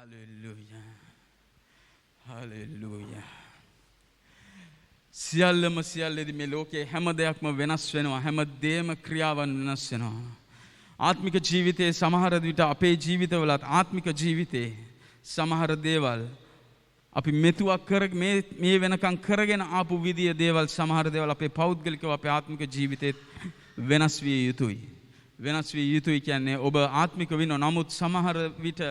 Hallelujah. Hallelujah. සියල්ලම සියල්ලෙදි මේ ලෝකයේ හැම දෙයක්ම වෙනස් වෙනවා. හැම දෙයක්ම ක්‍රියාවන් වෙනස් වෙනවා. ආත්මික ජීවිතයේ සමහර විට අපේ ජීවිතවලත් ආත්මික ජීවිතේ සමහර දේවල් අපි මෙතුවක් කර මේ වෙනකන් කරගෙන ආපු විදිය දේවල් සමහර දේවල් අපේ පෞද්ගලිකව අපේ ආත්මික ජීවිතේ වෙනස් විය යුතුයි. වෙනස් විය යුතුයි කියන්නේ ඔබ ආත්මික වෙනවා. නමුත් සමහර විට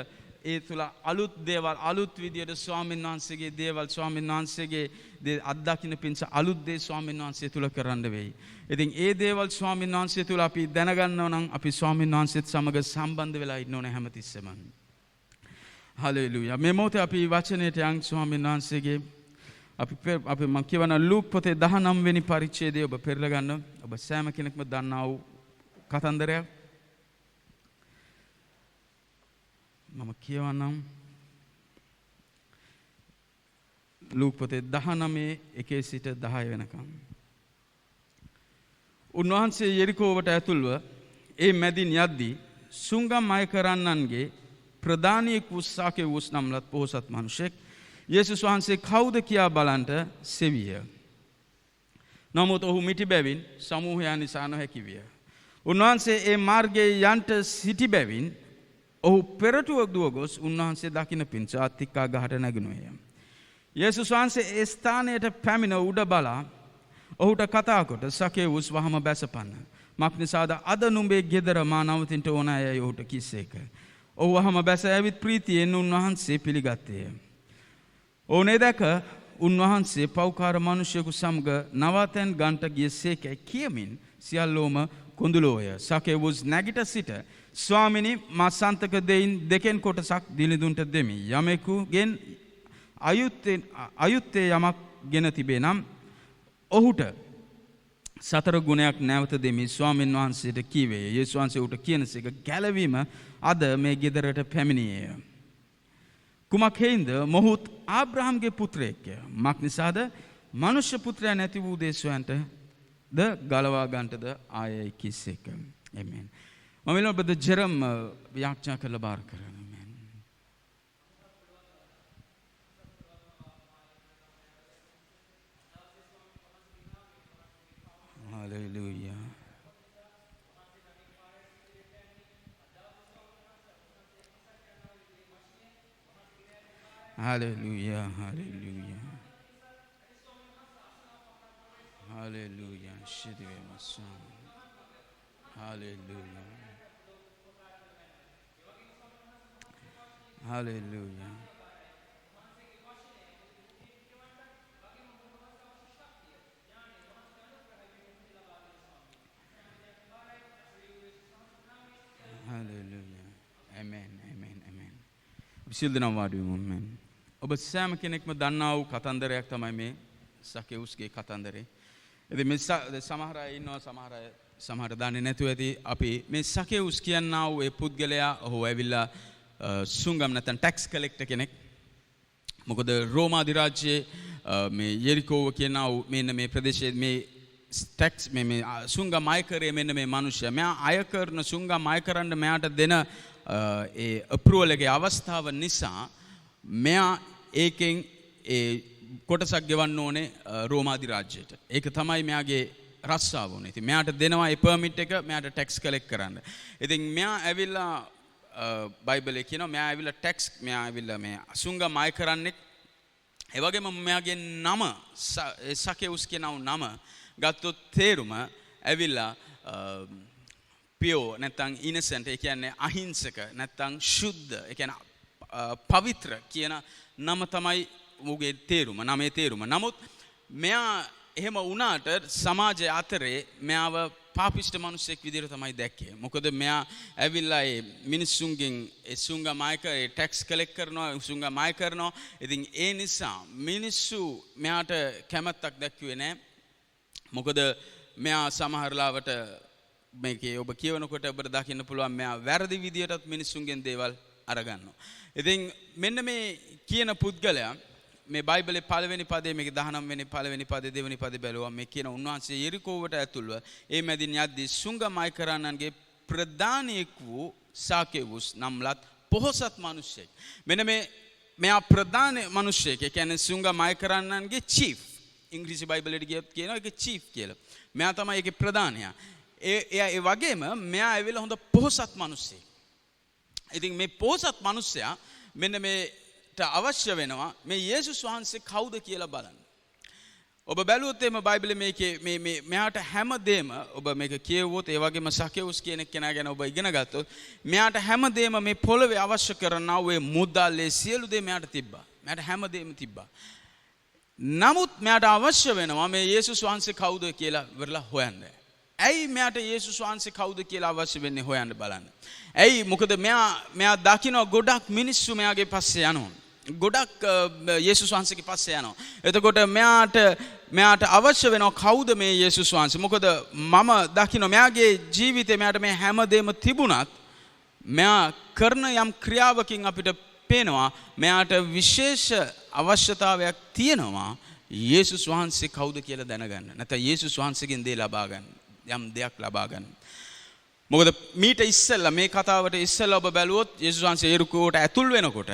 ඒ තුල අලුත් දේවල් අලුත් විදියට ස්වාමීන් වහන්සේගේ දේවල් ස්වාමීන් වහන්සේගේ අත්දකින්න පිණිස අලුත් දේ ස්වාමීන් වහන්සේ තුල කරන්න වෙයි. ඉතින් ඒ දේවල් ස්වාමීන් වහන්සේ තුල අපි දැනගන්නවා නම් අපි ස්වාමීන් වහන්සේත් සමග සම්බන්ධ වෙලා ඉන්න ඕනේ හැමතිස්සෙම. හලෙලූයා. මේ මොහොතේ අපි වචනයට යන් ස්වාමීන් වහන්සේගේ අපි මම කියවන ලූක් පොතේ 19 වෙනි පරිච්ඡේදය ඔබ පෙරලා ගන්න. ඔබ සෑම කෙනෙක්ම දන්නා වූ කතන්දරයක්. මම කියවනම් ලූක් පොතේ 19 1 සිට 10 වෙනකම්. උන්වහන්සේ යෙරිකෝවට ඇතුල්ව ඒ මැදින් යද්දී සුංගම් අය කරන්නන්ගේ ප්‍රධානියෙක් වූ සාකේවුස් නම්ලත් පොහොසත් මිනිසෙක් යේසුස් වහන්සේ කවුද කියා බලන්ට සෙවිය. නමුත් ඔහු මිටි බැවින් සමූහයා නිසා නොහැකි විය. උන්වහන්සේ ඒ මාර්ගයේ යන්ට සිටි බැවින් ඔහු පෙරටුව දුව ගොස් උන්වහන්සේ දකින්න පිණිස අත්තිකා ගහට නැගුණේය. යේසුස් වහන්සේ ඒ ස්ථානයට පැමිණ උඩ බලා ඔහුට කතා කොට සකේවුස් වහම බැසපන්න. මක්නිසාද අද නුඹේ ගෙදර මා නවතින්නට ඕන අයයි ඔහුට කිස්සේක. ඔහු වහම බැස ඇවිත් ප්‍රීතියෙන් උන්වහන්සේ පිළිගත්තේය. ඕනේ දැක උන්වහන්සේ පෞකාර මිනිසෙකු සමග නවතෙන් ගන්ට ගියසේකයි කියමින් සියල්ලෝම කොඳුලෝය. සකේවුස් නැගිට සිට ස්වාමිනි මා සන්තක දෙයින් දෙකෙන් කොටසක් දිලිඳුන්ට දෙමි. යමෙකුගෙන් අයුත්තේ යමක් ගෙන තිබේ නම් ඔහුට සතර ගුණයක් නැවත දෙමි ස්වාමීන් වහන්සේට කීවේ. යේසුස් වහන්සේ උට කියනසේක ගැලවීම අද මේ ගෙදරට පැමිණියේය. කුමක් හේින්ද මොහුත් ආබ්‍රහම්ගේ පුත්‍රයෙක්ය. මක් නිසාද මනුෂ්‍ය පුත්‍රයා නැති වූ දේශයන්ට ද ගලවා ගන්නටද ආයයි කිස්සේක. ආමේන්. මම ඔබට ජෙරම් ව්‍යාඛ්‍යා කරලා බාර කරනවා. Hallelujah. Hallelujah. Hallelujah. Hallelujah. Shidwe masam. Hallelujah. Hallelujah. Hallelujah. Amen. Amen. Amen. Whistle දෙනා වාඩි වෙමු. Amen. ඔබ සෑම කෙනෙක්ම දන්නා වූ කතන්දරයක් තමයි මේ සකේවුස්ගේ කතන්දරේ. ඉතින් මේ සමහර අය ඉන්නවා සමහර දන්නේ නැතුව ඇති අපි මේ සකේවුස් කියනා වූ ඒ පුද්ගලයා ඔහු ඇවිල්ලා සුංගම් නැත්නම් ටැක්ස් කලෙක්ටර් කෙනෙක්. මොකද රෝම අධිරාජ්‍යයේ මේ යෙරිකෝව කියනා වූ මෙන්න මේ ප්‍රදේශයේ මේ ටැක්ස් මේ සුංගම් අය කරේ මෙන්න මේ මිනිසයා. මෙයා අය කරන සුංගම් අය කරන්න මෙයාට දෙන ඒ අප්‍රූවල් එකේ අවස්ථාව නිසා මෙයා ඒකෙන් ඒ කොටසක් ගෙවන්න ඕනේ රෝම අධිරාජ්‍යයට. ඒක තමයි මෙයාගේ රස්සාව උනේ. ඉතින් මෙයාට දෙනවා ඒ පර්මිට් එක මෙයාට ටැක්ස් කලෙක්ට් කරන්න. ඉතින් මෙයා ඇවිල්ලා බයිබලයේ කියනවා මෙයා ඇවිල්ලා ටැක්ස් මෙයා ඇවිල්ලා මේ සුංගම් අය කරන්නේ. ඒ වගේම මෙයාගේ නම සකේවුස් කියන නම ගත්තොත් තේරුම ඇවිල්ලා පියෝ නැත්නම් ඉනසෙන්ට් ඒ කියන්නේ අහිංසක නැත්නම් ශුද්ධ ඒ කියන්නේ පවිත්‍ර කියන නම තමයි මුගේ තේරුම නමේ තේරුම. නමුත් මෙයා එහෙම වුණාට සමාජය අතරේ මෙයාව පාපිෂ්ඨ මිනිසෙක් විදිහට තමයි දැක්කේ. මොකද මෙයා ඇවිල්ලා ඒ මිනිස්සුන්ගෙන් ඒ සුංගම් අය ඒ ටැක්ස් කලෙක්ට් කරනවා සුංගම් අය කරනවා. ඉතින් ඒ නිසා මිනිස්සු මෙයාට කැමැත්තක් දැක්ුවේ නැහැ. මොකද මෙයා සමහරලාවට මේකේ ඔබ කියවනකොට ඔබට දකින්න පුළුවන් මෙයා වැරදි විදියටත් මිනිස්සුන්ගෙන් දේවල් අරගන්නවා. ඉතින් මෙන්න මේ කියන පුද්ගලයා මේ බයිබලයේ පළවෙනි පදයේ මේක 19 වෙනි පළවෙනි පදයේ දෙවෙනි පදේ බැලුවා මේ කියන උන්වහන්සේ යෙරිකෝවට ඇතුල්ව ඒ මැදින් යද්දී සුංගම් අය කරන්නන්ගේ ප්‍රධානියෙක් වූ සාකේවුස් නම්ලත් පොහොසත් මිනිස්සෙක්. මෙන්න මෙයා ප්‍රධාන මිනිස්සෙක්. ඒ කියන්නේ සුංගා මය කරන්නන්ගේ චීෆ්. ඉංග්‍රීසි බයිබලෙට ගියොත් කියනවා ඒක චීෆ් කියලා. මෙයා තමයි ඒකේ ප්‍රධානයා. ඒ වගේම මෙයා ඇවිල්ලා හොඳ පොහොසත් මිනිස්සෙක්. ඉතින් මේ පොහොසත් මිනිස්සයා මෙන්න මේට අවශ්‍ය වෙනවා මේ යේසුස් වහන්සේ කවුද කියලා බලන්න. ඔබ බැලුවොත් එimhe බයිබලයේ මේකේ මෙයාට හැමදේම ඔබ මේක කියවුවොත් ඒ වගේම සකෙවුස් කියන කෙනා ගැන ඔබ ඉගෙන ගත්තොත් මෙයාට හැමදේම මේ පොළවේ අවශ්‍ය කරන ඔය මුදල් සියලු දේ මෙයාට තිබ්බා. මෙයාට හැමදේම තිබ්බා. නමුත් මෙයාට අවශ්‍ය වෙනවා මේ යේසුස් වහන්සේ කවුද කියලා ඉවරලා හොයන්න. ඇයි මෙයාට යේසුස් වහන්සේ කවුද කියලා අවශ්‍ය වෙන්නේ හොයන්න බලන්න. ඇයි මොකද මෙයා දකින්න ගොඩක් මිනිස්සු මෙයාගේ පස්සේ යනවා. ගොඩක් යේසුස් වහන්සේගේ පස්සේ යනවා. එතකොට මෙයාට අවශ්‍ය වෙනවා කවුද මේ යේසුස් වහන්සේ? මොකද මම දකින්න මෙයාගේ ජීවිතේ මෙයාට මේ හැමදේම තිබුණත් මෙයා කරන යම් ක්‍රියාවකින් අපිට පේනවා මෙයාට විශේෂ අවශ්‍යතාවයක් තියෙනවා යේසුස් වහන්සේ කවුද කියලා දැනගන්න. නැත්නම් යේසුස් වහන්සේගෙන් දේ ලබා ගන්න. යම් දෙයක් ලබා ගන්න. මොකද මීට ඉස්සෙල්ලා මේ කතාවට ඉස්සෙල්ලා ඔබ බැලුවොත් යේසුස් වහන්සේ එරිකෝට ඇතුල් වෙනකොට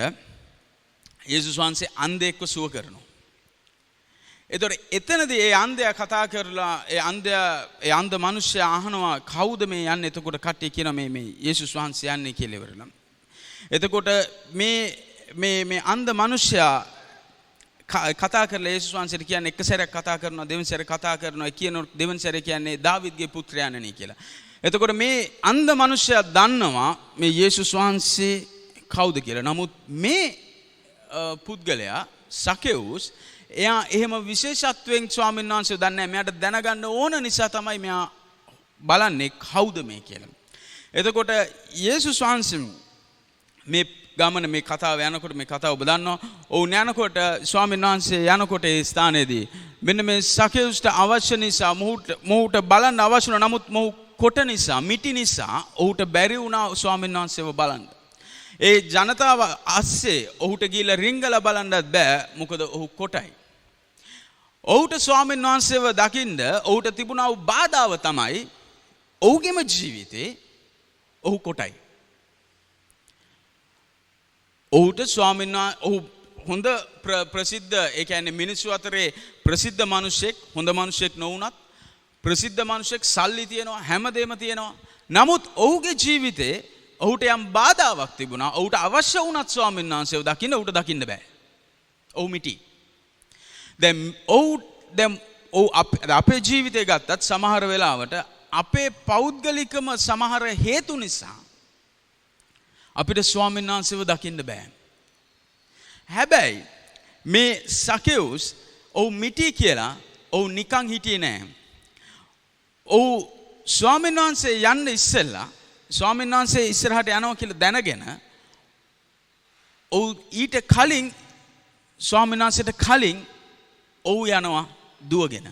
යේසුස් වහන්සේ අන්ධයෙක්ව සුව කරනවා. එතකොට එතනදී ඒ අන්ධයා කතා කරලා ඒ අන්ධ මිනිස්සයා අහනවා කවුද මේ යන්නේ? එතකොට කට්ටිය කියනවා මේ යේසුස් වහන්සේ යන්නේ කියලා ඉවරලා. එතකොට මේ අන්ධ මිනිස්සයා කතා කරලා යේසුස් වහන්සේට කියන්නේ එක සැරයක් කතා කරනවා දෙවෙනි සැරේ කතා කරනවා කියන දෙවෙනි සැරේ කියන්නේ දාවිද්ගේ පුත්‍රයාණනි කියලා. එතකොට මේ අන්ධ මිනිස්සයා දන්නවා මේ යේසුස් වහන්සේ කවුද කියලා. නමුත් මේ පුද්ගලයා සකෙවුස් එයා එහෙම විශේෂත්වයෙන් ස්වාමීන් වහන්සේ දන්නේ නැහැ. මෙයාට දැනගන්න ඕන නිසා තමයි මෙයා බලන්නේ කවුද මේ කියලා. එතකොට යේසුස් වහන්සේ මේ ගමන මේ කතාව යනකොට මේ කතාව ඔබ දන්නවා. ඔවුන් යනකොට ස්වාමීන් වහන්සේ යනකොට ඒ ස්ථානයේදී මෙන්න මේ සකෙවුස්ට අවශ්‍ය නිසා මොහුට බලන්න අවශ්‍ය වුණා. නමුත් මොහු කොට නිසා මිටි නිසා ඔහුට බැරි වුණා ස්වාමීන් වහන්සේව බලන්න. ඒ ජනතාව අස්සේ ඔහුට ගිහිල්ලා රිංගලා බලන්නත් බෑ. මොකද ඔහු කොටයි. ඔහුට ස්වාමීන් වහන්සේව දකින්න ඔහුට තිබුණා වූ බාධාව තමයි ඔහුගේම ජීවිතේ ඔහු කොටයි. ඔහුට ස්වාමීන් වහන්සේ ඔහු හොඳ ප්‍රසිද්ධ ඒ කියන්නේ මිනිස්සු අතරේ ප්‍රසිද්ධ මිනිසෙක් හොඳ මිනිසෙක් නොවුනත් ප්‍රසිද්ධ මිනිසෙක් සල්ලි තියෙනවා හැමදේම තියෙනවා. නමුත් ඔහුගේ ජීවිතේ ඔහුට යම් බාධාවක් තිබුණා. ඔහුට අවශ්‍ය වුණත් ස්වාමීන් වහන්සේව දකින්න ඔහුට දකින්න බෑ. ඔහු මිටි. දැන් අපේ ජීවිතේ ගත්තත් සමහර වෙලාවට අපේ පෞද්ගලිකම සමහර හේතු නිසා අපිට ස්වාමීන් වහන්සේව දකින්න බෑ. හැබැයි මේ සකෙවුස් ඔහු මිටි කියලා ඔහු නිකන් හිටියේ නෑ. ඔහු ස්වාමීන් වහන්සේ යන්න ඉස්සෙල්ලා ස්වාමීන් වහන්සේ ඉස්සරහට යනවා කියලා දැනගෙන ඔහු ඊට කලින් ස්වාමීන් වහන්සේට කලින් ඔහු යනවා දුවගෙන.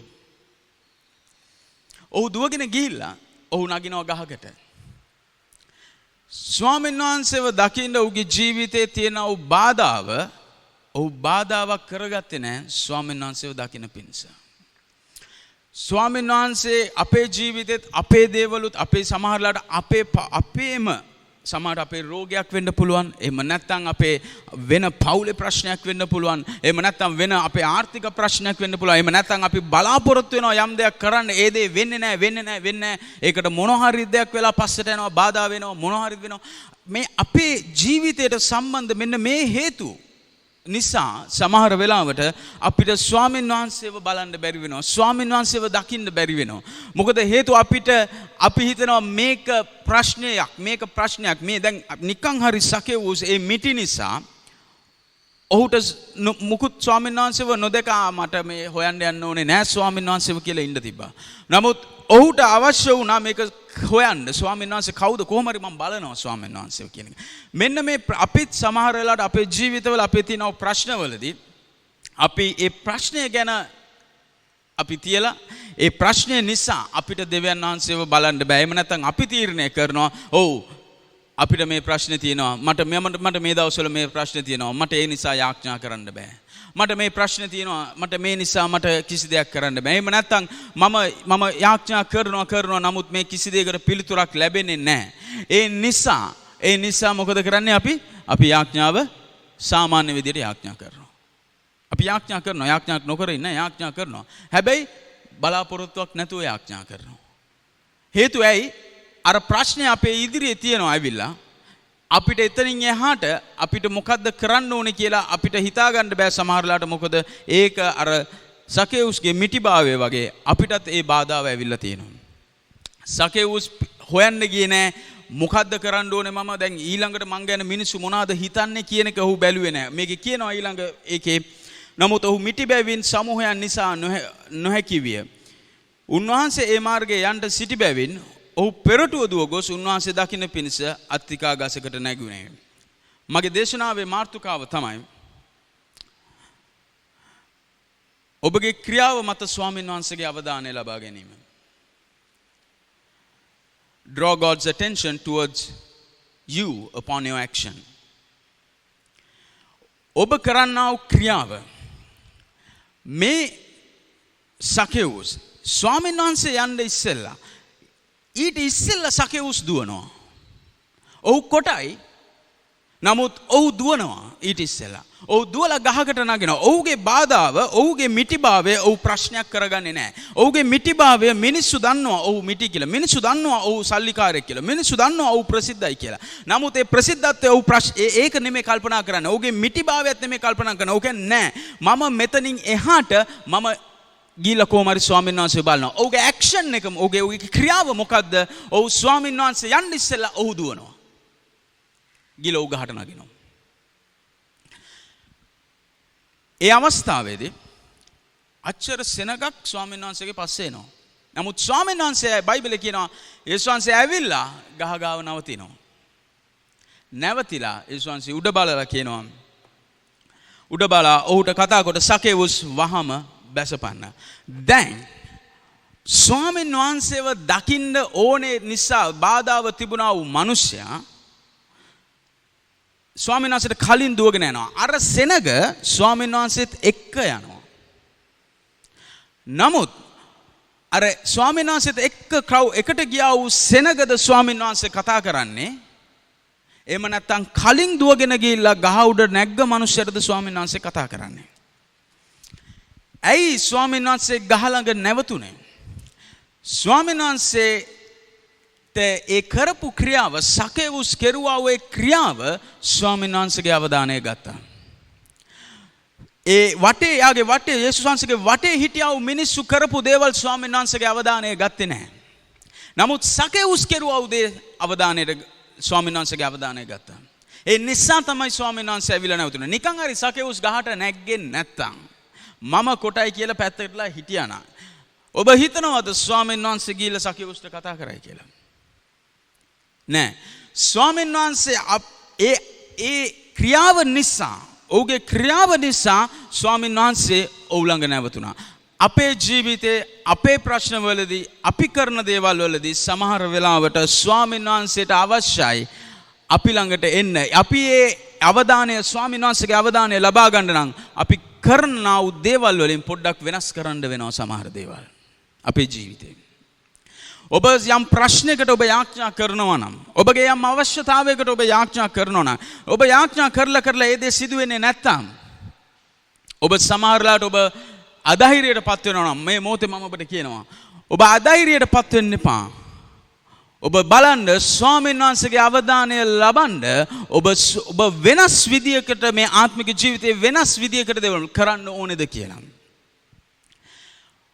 ඔහු දුවගෙන ගිහිල්ලා ඔහු නගිනවා ගහකට. ස්වාමීන් වහන්සේව දකින්න ඔහුගේ ජීවිතයේ තියෙන ඔහු බාධාවක් කරගත්තේ නැහැ ස්වාමීන් වහන්සේව දකින්න පිණිස. ස්වාමීන් වහන්සේ අපේ ජීවිතෙත් අපේ දේවලුත් අපේ සමහරලාට අපේම සමහර අපේ රෝගයක් වෙන්න පුළුවන්. එහෙම නැත්නම් අපේ වෙන පවුලේ ප්‍රශ්නයක් වෙන්න පුළුවන්. එහෙම නැත්නම් වෙන අපේ ආර්ථික ප්‍රශ්නයක් වෙන්න පුළුවන්. එහෙම නැත්නම් අපි බලාපොරොත්තු වෙනවා යම් දෙයක් කරන්න ඒ දේ වෙන්නේ නැහැ. ඒකට මොන හරි දෙයක් වෙලා පස්සට යනවා බාධා වෙනවා මොන හරි වෙනවා. මේ අපේ ජීවිතයට සම්බන්ධ මෙන්න මේ හේතු නිසා සමහර වෙලාවට අපිට ස්වාමීන් වහන්සේව බලන්න බැරි වෙනවා. ස්වාමීන් වහන්සේව දකින්න බැරි වෙනවා. මොකද හේතුව අපි හිතනවා මේක ප්‍රශ්නයක් මේ දැන් නිකන් හරි සකෙවුස් ඒ මිටි නිසා ඔහුට මුකුත් ස්වාමීන් වහන්සේව නොදකා මට මේ හොයන්න යන්න ඕනේ නෑ ස්වාමීන් වහන්සේව කියලා ඉන්න තිබ්බා. නමුත් ඔහුට අවශ්‍ය වුණා මේක හොයන්න ස්වාමීන් වහන්සේ කවුද කොහොම හරි මම බලනවා ස්වාමීන් වහන්සේව කියන එක. මෙන්න මේ අපිත් සමහර වෙලාවට අපේ ජීවිතවල අපේ තියෙන ප්‍රශ්නවලදී අපි ඒ ප්‍රශ්නය ගැන අපි තියලා ඒ ප්‍රශ්නය නිසා අපිට දෙවියන් වහන්සේව බලන්න බෑ. එහෙම නැත්නම් අපි තීරණය කරනවා ඔව් අපිට මේ ප්‍රශ්නේ තියෙනවා මට මේ දවස්වල මේ ප්‍රශ්නේ තියෙනවා මට ඒ නිසා යාඥා කරන්න බෑ. මට මේ ප්‍රශ්නේ තියෙනවා මට මේ නිසා මට කිසි දෙයක් කරන්න බෑ. එහෙම නැත්නම් මම යාඥා කරනවා නමුත් මේ කිසි දෙයකට පිළිතුරක් ලැබෙන්නේ නැහැ. ඒ නිසා මොකද කරන්නේ අපි යාඥාව සාමාන්‍ය විදිහට යාඥා කරනවා. අපි යාඥා කරනවා. යාඥා නොකර ඉන්න යාඥා කරනවා. හැබැයි බලාපොරොත්තුවක් නැතුව යාඥා කරනවා. හේතුව ඇයි? අර ප්‍රශ්නේ අපේ ඉදිරියේ තියෙනවා ඇවිල්ලා. අපිට එතනින් එහාට අපිට මොකද්ද කරන්න ඕනේ කියලා අපිට හිතාගන්න බෑ සමහරලාට. මොකද ඒක අර සකේවුස්ගේ මිටිභාවය වගේ අපිටත් ඒ බාධාව ඇවිල්ලා තියෙනවා. සකේවුස් හොයන්න ගියේ නෑ මොකද්ද කරන්න ඕනේ මම දැන් ඊළඟට මං ගැන මිනිස්සු මොනවද හිතන්නේ කියන එක ඔහු බැලුවේ නෑ. මේකේ කියනවා ඊළඟ ඒකේ නමුත් ඔහු මිටිබැවින් සමූහයන් නිසා නොහැකි විය. උන්වහන්සේ ඒ මාර්ගයේ යන්න සිටි බැවින් ඔහු පෙරටුව දුව ගොස් උන්වහන්සේ දකින්න පිණිස අත්තිකා ගසකට නැගුණේ. මගේ දේශනාවේ මාතෘකාව තමයි ඔබගේ ක්‍රියාව මත ස්වාමීන් වහන්සේගේ අවධානය ලබා ගැනීම. Draw God's attention towards you upon your action. ඔබ කරන්නා වූ ක්‍රියාව මේ සකේවුස් ස්වාමීන් වහන්සේ යන්න ඉස්සෙල්ලා ඊට ඉස්සෙල්ලා සකේවුස් දුවනවා. ඔහු කොටයි නමුත් ඔහු දුවනවා ඊට ඉස්සෙල්ලා. ඔහු දුවලා ගහකට නගිනවා. ඔහුගේ බාධාව ඔහුගේ මිටිභාවය ඔහු ප්‍රශ්නයක් කරගන්නේ නැහැ. ඔහුගේ මිටිභාවය මිනිස්සු දන්නවා ඔහු මිටි කියලා. මිනිස්සු දන්නවා ඔහු සල්ලිකාරයෙක් කියලා. මිනිස්සු දන්නවා ඔහු ප්‍රසිද්ධයි කියලා. නමුත් ඒ ප්‍රසිද්ධත්වය ඔහු ඒක නෙමෙයි කල්පනා කරන්නේ. ඔහුගේ මිටිභාවයත් නෙමෙයි කල්පනා කරන්නේ. ඔහු කියන්නේ නෑ මම මෙතනින් එහාට මම ගිහිල්ලා කොහොම හරි ස්වාමීන් වහන්සේ බලනවා. ඔහුගේ ඇක්ෂන් එක ඔහුගේ ක්‍රියාව මොකද්ද? ඔහු ස්වාමීන් වහන්සේ යන්න ඉස්සෙල්ලා ඔහු දුවනවා. ගිහිල්ලා ඔහු ගහට නගිනවා. ඒ අවස්ථාවේදී අච්චර සෙනගක් ස්වාමීන් වහන්සේගේ පස්සේ එනවා. නමුත් ස්වාමීන් වහන්සේ බයිබලයේ කියනවා යේසුස් වහන්සේ ඇවිල්ලා ගහ ගාව නවතිනවා. නැවතිලා යේසුස් වහන්සේ උඩ බලලා කියනවා උඩ බලා ඔහුට කතා කොට සකේවුස් වහම බැසපන්න. දැන් ස්වාමීන් වහන්සේව දකින්න ඕනේ නිසා බාධාව තිබුණා වූ මිනිසයා ස්වාමීන් වහන්සේට කලින් දුවගෙන යනවා. අර සෙනග ස්වාමීන් වහන්සේත් එක්ක යනවා. නමුත් අර ස්වාමීන් වහන්සේත් එකට ගියා වූ සෙනගද ස්වාමීන් වහන්සේ කතා කරන්නේ? එහෙම නැත්නම් කලින් දුවගෙන ගිහිල්ලා ගහ උඩ නැග්ග මිනිස්සුන්ටද ස්වාමීන් වහන්සේ කතා කරන්නේ? ඇයි ස්වාමීන් වහන්සේ ගහ ළඟ නැවතුනේ? ස්වාමීන් වහන්සේ ඒ කරපු ක්‍රියාව සකේවුස් කෙරුවා වූ ක්‍රියාව ස්වාමීන් වහන්සේගේ අවධානය ගත්තා. ඒ වටේ යාගේ වටේ යේසුස් වහන්සේගේ වටේ හිටියා වූ මිනිස්සු කරපු දේවල් ස්වාමීන් වහන්සේගේ අවධානය ගත්තේ නැහැ. නමුත් සකේවුස් කෙරුවා වූ දේ අවධානයට ස්වාමීන් වහන්සේගේ අවධානය ගත්තා. ඒ නිසා තමයි ස්වාමීන් වහන්සේ ඇවිල්ලා නැවතුනේ. නිකන් හරි සකේවුස් ගහට නැග්ගෙන්නේ නැත්තම් මම කොටයි කියලා පැත්තටලා හිටියා නා. ඔබ හිතනවද ස්වාමීන් වහන්සේ ගිහිල්ලා සකේවුස්ට කතා කරයි කියලා? නෑ. ස්වාමීන් වහන්සේ ඒ ක්‍රියාව නිසා ඔහුගේ ක්‍රියාව නිසා ස්වාමීන් වහන්සේ ඔහු ළඟ නැවතුණා. අපේ ජීවිතේ අපේ ප්‍රශ්නවලදී අපි කරන දේවල් වලදී සමහර වෙලාවට ස්වාමීන් වහන්සේට අවශ්‍යයි අපි ළඟට එන්න. අපි ඒ අවධානය ස්වාමීන් වහන්සේගේ අවධානය ලබා ගන්න නම් අපි කරන දේවල් වලින් පොඩ්ඩක් වෙනස් කරන්න වෙනවා සමහර දේවල් අපේ ජීවිතේ. ඔබ යම් ප්‍රශ්නයකට ඔබ යාඥා කරනවා නම් ඔබගේ යම් අවශ්‍යතාවයකට ඔබ යාඥා කරනවා නම් ඔබ යාඥා කරලා ඒ දේ සිදු වෙන්නේ නැත්තම් ඔබ සමහරලාට ඔබ අධෛර්යයටපත් වෙනවා නම් මේ මොහොතේ මම ඔබට කියනවා ඔබ අධෛර්යයටපත් වෙන්න එපා. ඔබ බලන්න ස්වාමීන් වහන්සේගේ අවධානය ලබන්න ඔබ වෙනස් විදියකට මේ ආත්මික ජීවිතේ වෙනස් විදියකට දේවල් කරන්න ඕනේද කියලා.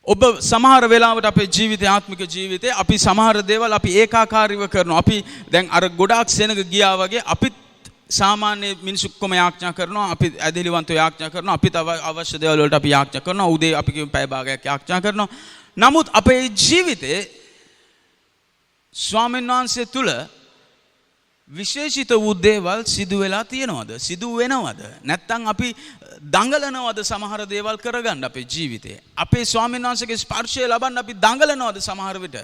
ඔබ සමහර වෙලාවට අපේ ජීවිතේ ආත්මික ජීවිතේ අපි සමහර දේවල් අපි ඒකාකාරීව කරනවා. අපි දැන් අර ගොඩාක් සෙනග ගියා වගේ අපිත් සාමාන්‍ය මිනිස්සු කොම යාඥා කරනවා. අපි ඇදහිලිවන්තව යාඥා කරනවා. අපිට අවශ්‍ය දේවල් වලට අපි යාඥා කරනවා. උදේ අපි කියමු පැය භාගයක් යාඥා කරනවා. නමුත් අපේ ජීවිතේ ස්වාමීන් වහන්සේ තුල විශේෂිත වූ දේවල් සිදු වෙලා තියෙනවද? සිදු වෙනවද? නැත්නම් අපි දඟලනවද සමහර දේවල් කරගන්න අපේ ජීවිතේ? අපේ ස්වාමීන් වහන්සේගේ ස්පර්ශය ලබන්න අපි දඟලනවද සමහර විට?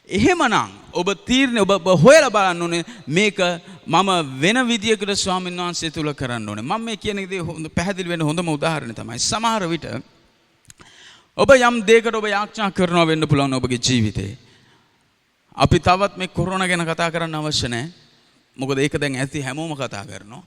එහෙමනම් ඔබ තීරණය ඔබ හොයලා බලන්න ඕනේ මේක මම වෙන විදියකට ස්වාමීන් වහන්සේ තුල කරන්න ඕනේ. මම මේ කියන දේ පැහැදිලි වෙන්න හොඳම උදාහරණය තමයි සමහර විට ඔබ යම් දෙයකට ඔබ යාඥා කරනවා වෙන්න පුළුවන් ඔබගේ ජීවිතේ. අපි තවත් මේ කොරෝනා ගැන කතා කරන්න අවශ්‍ය නැහැ. මොකද ඒක දැන් ඇති හැමෝම කතා කරනවා.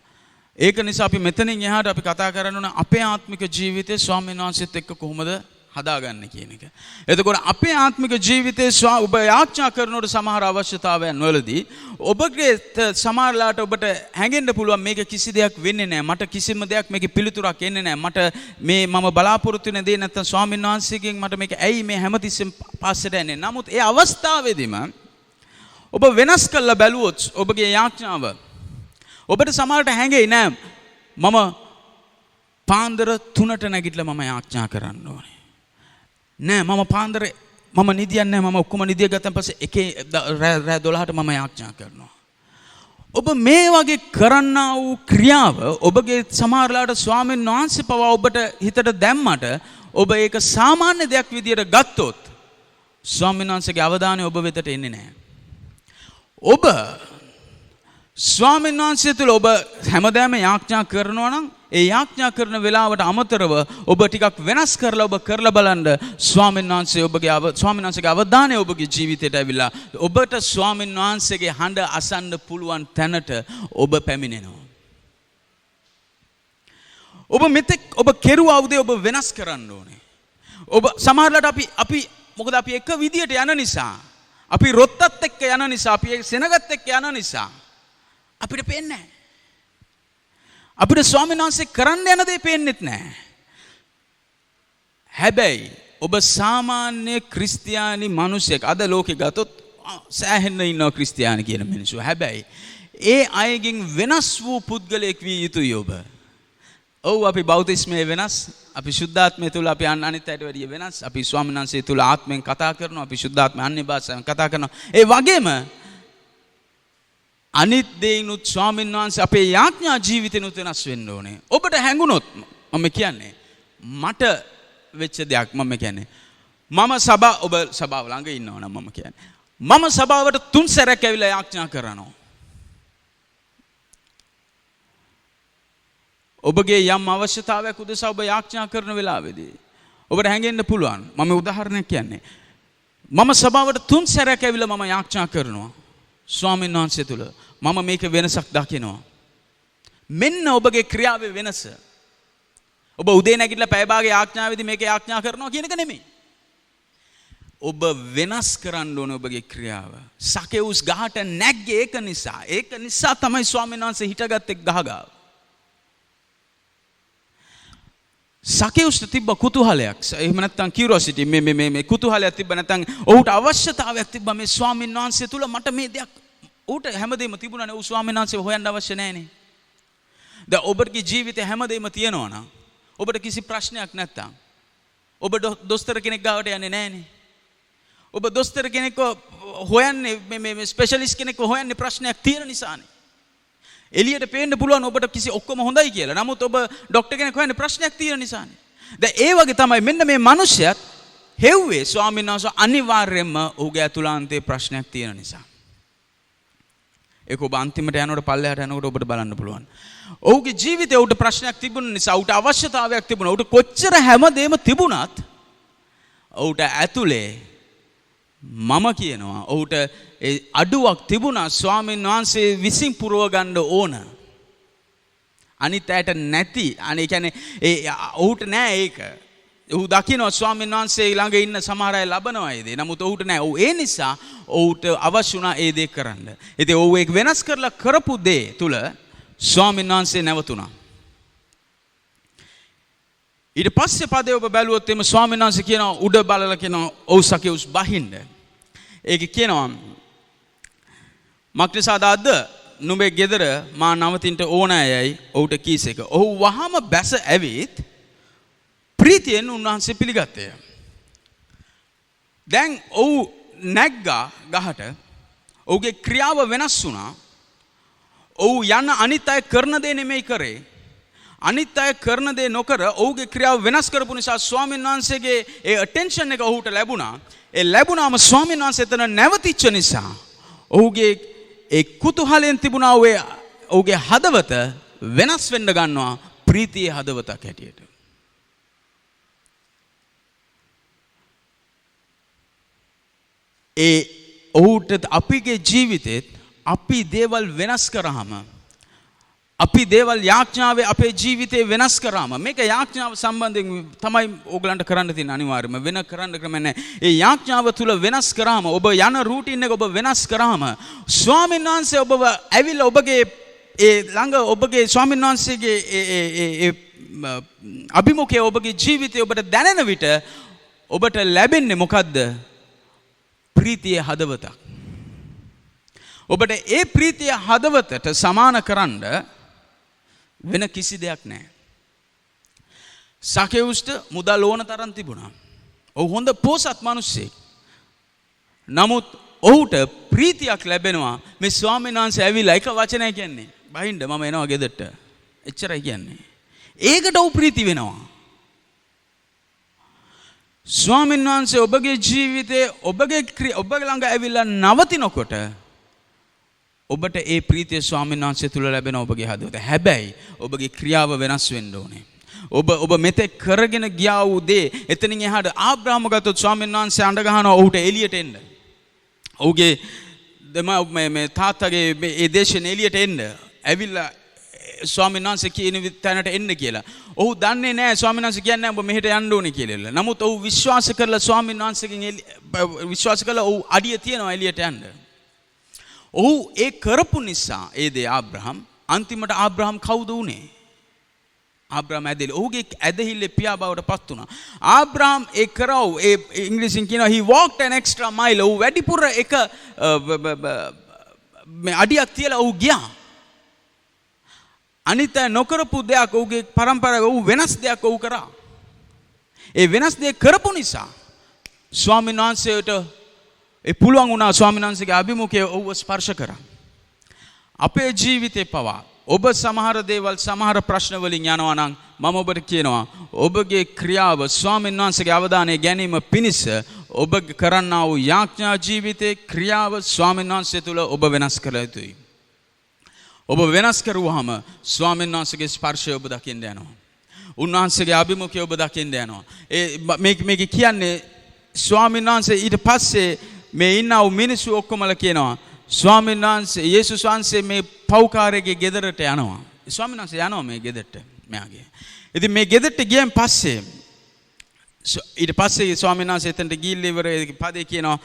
ඒක නිසා අපි මෙතනින් එහාට අපි කතා කරන්න ඕන අපේ ආත්මික ජීවිතේ ස්වාමීන් වහන්සේත් එක්ක කොහොමද හදාගන්න කියන එක. එතකොට අපේ ආත්මික ජීවිතේ ඔබ යාඥා කරනකොට සමහර අවශ්‍යතාවයන් වලදී ඔබගේ සමහරලාට ඔබට හැඟෙන්න පුළුවන් මේක කිසි දෙයක් වෙන්නේ නැහැ. මට කිසිම දෙයක් මේකේ පිළිතුරක් එන්නේ නැහැ. මට මේ මම බලාපොරොත්තු වෙන දේ නැත්තම් ස්වාමීන් වහන්සේගෙන් මට මේක ඇයි මේ හැමතිස්සෙම පස්සට යන්නේ. නමුත් ඒ අවස්ථාවේදීම ඔබ වෙනස් කරලා බැලුවොත් ඔබගේ යාඥාව ඔබට සමහරට හැඟෙයි නෑ මම පාන්දර 3ට නැගිටලා මම යාඥා කරන්න ඕනේ. නෑ මම පාන්දර මම නිදියන්නේ නෑ මම ඔක්කොම නිදිය ගත්තන් පස්සේ එකේ රෑ 12ට මම යාඥා කරනවා. ඔබ මේ වගේ කරන්නා වූ ක්‍රියාව ඔබගේ සමහරලාට ස්වාමීන් වහන්සේ පවා ඔබට හිතට දැම්මට ඔබ ඒක සාමාන්‍ය දෙයක් විදියට ගත්තොත් ස්වාමීන් වහන්සේගේ අවධානය ඔබ වෙතට එන්නේ නෑ. ඔබ ස්වාමීන් වහන්සේ තුළ ඔබ හැමදාම යාඥා කරනවා නම් ඒ යාඥා කරන වෙලාවට අමතරව ඔබ ටිකක් වෙනස් කරලා ඔබ කරලා බලන්න ස්වාමීන් වහන්සේගේ අවධානය ඔබගේ ජීවිතයට ඇවිල්ලා ඔබට ස්වාමීන් වහන්සේගේ හඬ අසන්න පුළුවන් තැනට ඔබ පැමිණෙනවා. ඔබ මෙතෙක් ඔබ කෙරුවා උදේ ඔබ වෙනස් කරන්න ඕනේ. ඔබ සමහරවිට අපි මොකද අපි එක විදියට යන නිසා අපි රොත්තත් එක්ක යන නිසා අපි සෙනගත් එක්ක යන නිසා අපිට පේන්නේ නැහැ. අපිට ස්වාමීන් වහන්සේ කරන්න යන දේ පේන්නෙත් නැහැ. හැබැයි ඔබ සාමාන්‍ය ක්‍රිස්තියානි මිනිසෙක් අද ලෝකේ ගතොත් සෑහෙන්න ඉන්නවා ක්‍රිස්තියානි කියන මිනිස්සු. හැබැයි ඒ අයගෙන් වෙනස් වූ පුද්ගලයෙක් විය යුතුයි ඔබ. ඔව් අපි බෞද්ධිස්මයේ වෙනස්. අපි ශුද්ධාත්මය තුල අපි අනිත් අයට වැඩිය වෙනස්. අපි ස්වාමීන් වහන්සේ තුල ආත්මෙන් කතා කරනවා. අපි ශුද්ධාත්මය අන්‍ය භාෂාවෙන් කතා කරනවා. ඒ වගේම අනිත් දේිනුත් ස්වාමීන් වහන්සේ අපේ යාඥා ජීවිතෙනුත් වෙනස් වෙන්න ඕනේ. ඔබට හැඟුණොත් මම කියන්නේ මට වෙච්ච දෙයක් මම කියන්නේ මම ඔබ සභාව ළඟ ඉන්නවා නම් මම කියන්නේ මම සභාවට 3 සැරයක් ඇවිල්ලා යාඥා කරනවා. ඔබගේ යම් අවශ්‍යතාවයක් උදෙසා ඔබ යාඥා කරන වෙලාවේදී ඔබට හැඟෙන්න පුළුවන්. මම උදාහරණයක් කියන්නේ මම සභාවට 3 සැරයක් ඇවිල්ලා මම යාඥා කරනවා. ස්වාමීන් වහන්සේ තුල මම මේක වෙනසක් දකිනවා. මෙන්න ඔබගේ ක්‍රියාවේ වෙනස. ඔබ උදේ නැගිටලා පැය භාගයක් යාඥාවේදී මේක යාඥා කරනවා කියන එක නෙමෙයි. ඔබ වෙනස් කරන්න ඕනේ ඔබගේ ක්‍රියාව. සකෙවුස් ගහට නැග්ගේ ඒක නිසා. ඒක නිසා තමයි ස්වාමීන් වහන්සේ හිටගත්තේ ගහගාව. සකෙවුස්ට තිබ්බ කුතුහලයක්. එහෙම නැත්නම් කියුරියොසිටි මේ කුතුහලයක් තිබ්බ නැත්නම් ඔහුට අවශ්‍යතාවයක් තිබ්බ මේ ස්වාමීන් වහන්සේ තුල මට මේ දෙයක් ඌට හැමදේම තිබුණානේ. ඌ ස්වාමීන් වහන්සේව හොයන්න අවශ්‍ය නැහැනේ. දැන් ඔබගේ ජීවිතේ හැමදේම තියෙනවා නම් ඔබට කිසි ප්‍රශ්නයක් නැත්තම් ඔබ දොස්තර කෙනෙක් ගාවට යන්නේ නැහැනේ. ඔබ දොස්තර කෙනෙක්ව හොයන්නේ මේ ස්පෙෂලිස්ට් කෙනෙක්ව හොයන්නේ ප්‍රශ්නයක් තියෙන නිසානේ. එළියට පේන්න පුළුවන් ඔබට කිසි ඔක්කොම හොඳයි කියලා. නමුත් ඔබ ડોක්ටර් කෙනෙක් හොයන්නේ ප්‍රශ්නයක් තියෙන නිසානේ. දැන් ඒ වගේ තමයි මෙන්න මේ මිනිස්සයත් හෙව්වේ ස්වාමීන් වහන්සේ අනිවාර්යයෙන්ම ඔහුගේ අතුලාන්තයේ ප්‍රශ්නයක් තියෙන නිසා. ඒක ඔබ අන්තිමට යනකොට පල්ලෙහාට යනකොට ඔබට බලන්න පුළුවන්. ඔහුගේ ජීවිතේ ඔහුට ප්‍රශ්නයක් තිබුණ නිසා ඔහුට අවශ්‍යතාවයක් තිබුණා. ඔහුට කොච්චර හැමදේම තිබුණත් ඔහුට ඇතුලේ මම කියනවා ඔහුට ඒ අඩුවක් තිබුණා ස්වාමීන් වහන්සේ විසින් පුරව ගන්න ඕන. අනිත් අයට නැති. අනේ කියන්නේ ඔහුට නෑ ඒක. ඔහු දකිනවා ස්වාමීන් වහන්සේ ළඟ ඉන්න සමහර අය ලබනවා ඒ දේ. නමුත් ඔහුට නෑ. ඔහු ඒ නිසා ඔහුට අවශ්‍ය වුණා ඒ දේ කරන්න. ඉතින් ඔහු ඒක වෙනස් කරලා කරපු දේ තුල ස්වාමීන් වහන්සේ නැවතුණා. ඊට පස්සේ පදේ ඔබ බැලුවොත් එimhe ස්වාමීන් වහන්සේ කියනවා උඩ බලලා කියනවා ඔව් සකෙවුස් බහින්න. ඒක කියනවා මක්නිසාද අද නුඹේ ගෙදර මා නවතින්න ඕනෑයයි ඔහුට කීස එක. ඔහු වහම බැස ඇවිත් ප්‍රීතියෙන් උන්වහන්සේ පිළිගත්තේ. දැන් ඔහු නැග්ගා ගහට. ඔහුගේ ක්‍රියාව වෙනස් වුණා. ඔහු යන අනිත් අය කරන දේ නෙමෙයි කරේ. අනිත් අය කරන දේ නොකර ඔහුගේ ක්‍රියාව වෙනස් කරපු නිසා ස්වාමීන් වහන්සේගේ ඒ අටෙන්ෂන් එක ඔහුට ලැබුණා. ඒ ලැබුණාම ස්වාමීන් වහන්සේ එතන නැවතිච්ච නිසා ඔහුගේ ඒ කුතුහලයෙන් තිබුණා ඔහුගේ හදවත වෙනස් වෙන්න ගන්නවා ප්‍රීතියේ හදවතක් හැටියට. ඒ ඔහුට අපිගේ ජීවිතෙත් අපි දේවල් වෙනස් කරාම අපි දේවල් යාඥාවේ අපේ ජීවිතේ වෙනස් කරාම මේක යාඥාව සම්බන්ධයෙන් තමයි ඕගලන්ට කරන්න තියෙන අනිවාර්යම වෙන කරන්න ක්‍රම නැහැ. ඒ යාඥාව තුල වෙනස් කරාම ඔබ යන රූටින් එක ඔබ වෙනස් කරාම ස්වාමීන් වහන්සේ ඔබව ඇවිල්ලා ඔබගේ ඒ ළඟ ඔබගේ ස්වාමීන් වහන්සේගේ ඒ අභිමුඛය ඔබගේ ජීවිතය ඔබට දැනෙන විට ඔබට ලැබෙන්නේ මොකද්ද? ප්‍රීතිය හදවතක්. ඔබට ඒ ප්‍රීතිය හදවතට සමාන කරන්න වෙන කිසි දෙයක් නැහැ. සකෙවුස්ට මුදල් ඕන තරම් තිබුණා. ඔහු හොඳ පොසත් මිනිස්සෙක්. නමුත් ඔහුට ප්‍රීතියක් ලැබෙනවා මේ ස්වාමීන් වහන්සේ ඇවිල්ලා එක වචනයක් කියන්නේ. බහින්න මම එනවා ගෙදරට. එච්චරයි කියන්නේ. ඒකට ඔහු ප්‍රීති වෙනවා. ස්වාමීන් වහන්සේ ඔබගේ ජීවිතේ ඔබ ළඟ ඇවිල්ලා නවතිනකොට ඔබට ඒ ප්‍රීතිය ස්වාමීන් වහන්සේ තුල ලැබෙන ඔබගේ හදවත. හැබැයි ඔබගේ ක්‍රියාව වෙනස් වෙන්න ඕනේ. ඔබ මෙතෙක් කරගෙන ගියා වූ දේ එතනින් එහාට ආබ්‍රහම ගත්තොත් ස්වාමීන් වහන්සේ අඬ ගහනවා ඔහුට එළියට එන්න. ඔහුගේ මේ තාත්තගේ මේ දේශයෙන් එළියට එන්න. ඇවිල්ලා ස්වාමීන් වහන්සේ කියන තැනට එන්න කියලා. ඔහු දන්නේ නැහැ ස්වාමීන් වහන්සේ කියන්නේ ඔබ මෙහෙට යන්න ඕනේ කියලා. නමුත් ඔහු විශ්වාස කරලා ස්වාමීන් වහන්සේගෙන් විශ්වාස කළා ඔහු අඩිය තියනවා එළියට යන්න. ඔහු ඒ කරපු නිසා ඒ දේ ආබ්‍රහම් අන්තිමට ආබ්‍රහම් කවුද උනේ? ආබ්‍රහම් ඇදෙලි. ඔහුගේ ඇදහිල්ලේ පියා බවට පත් වුණා. ආබ්‍රහම් ඒ කරව ඒ ඉංග්‍රීසියෙන් කියනවා he walked an extra mile. ඔහු වැඩිපුර එක මේ අඩියක් තියලා ඔහු ගියා. අනිත් නොකරපු දෙයක් ඔහුගේ පරම්පරාවේ ඔහු වෙනස් දෙයක් ඔහු කරා. ඒ වෙනස් දෙයක් කරපු නිසා ස්වාමීන් වහන්සේට ඒ පුළුවන් වුණා ස්වාමීන් වහන්සේගේ අභිමුඛය ඔහුව ස්පර්ශ කරා. අපේ ජීවිතේ පවා ඔබ සමහර දේවල් සමහර ප්‍රශ්න වලින් යනවා නම් මම ඔබට කියනවා ඔබගේ ක්‍රියාව ස්වාමීන් වහන්සේගේ අවධානය ගැනීම පිණිස ඔබ කරන්නා වූ යාඥා ජීවිතේ ක්‍රියාව ස්වාමීන් වහන්සේ තුල ඔබ වෙනස් කළ යුතුයි. ඔබ වෙනස් කරුවාම ස්වාමීන් වහන්සේගේ ස්පර්ශය ඔබ දකින්න යනවා. උන්වහන්සේගේ අභිමුඛය ඔබ දකින්න යනවා. මේක කියන්නේ ස්වාමීන් වහන්සේ ඊට පස්සේ මේ ඉන්න වූ මිනිස්සු ඔක්කොමලා කියනවා ස්වාමීන් වහන්සේ යේසුස් වහන්සේ මේ පව්කාරයේ ගෙදරට යනවා. ස්වාමීන් වහන්සේ යනවා මේ ගෙදරට මෙයාගේ. ඉතින් මේ ගෙදරට ගියන් පස්සේ ඊට පස්සේ ස්වාමීන් වහන්සේ එතනට ගිහිල්ලා ඉවර පදේ කියනවා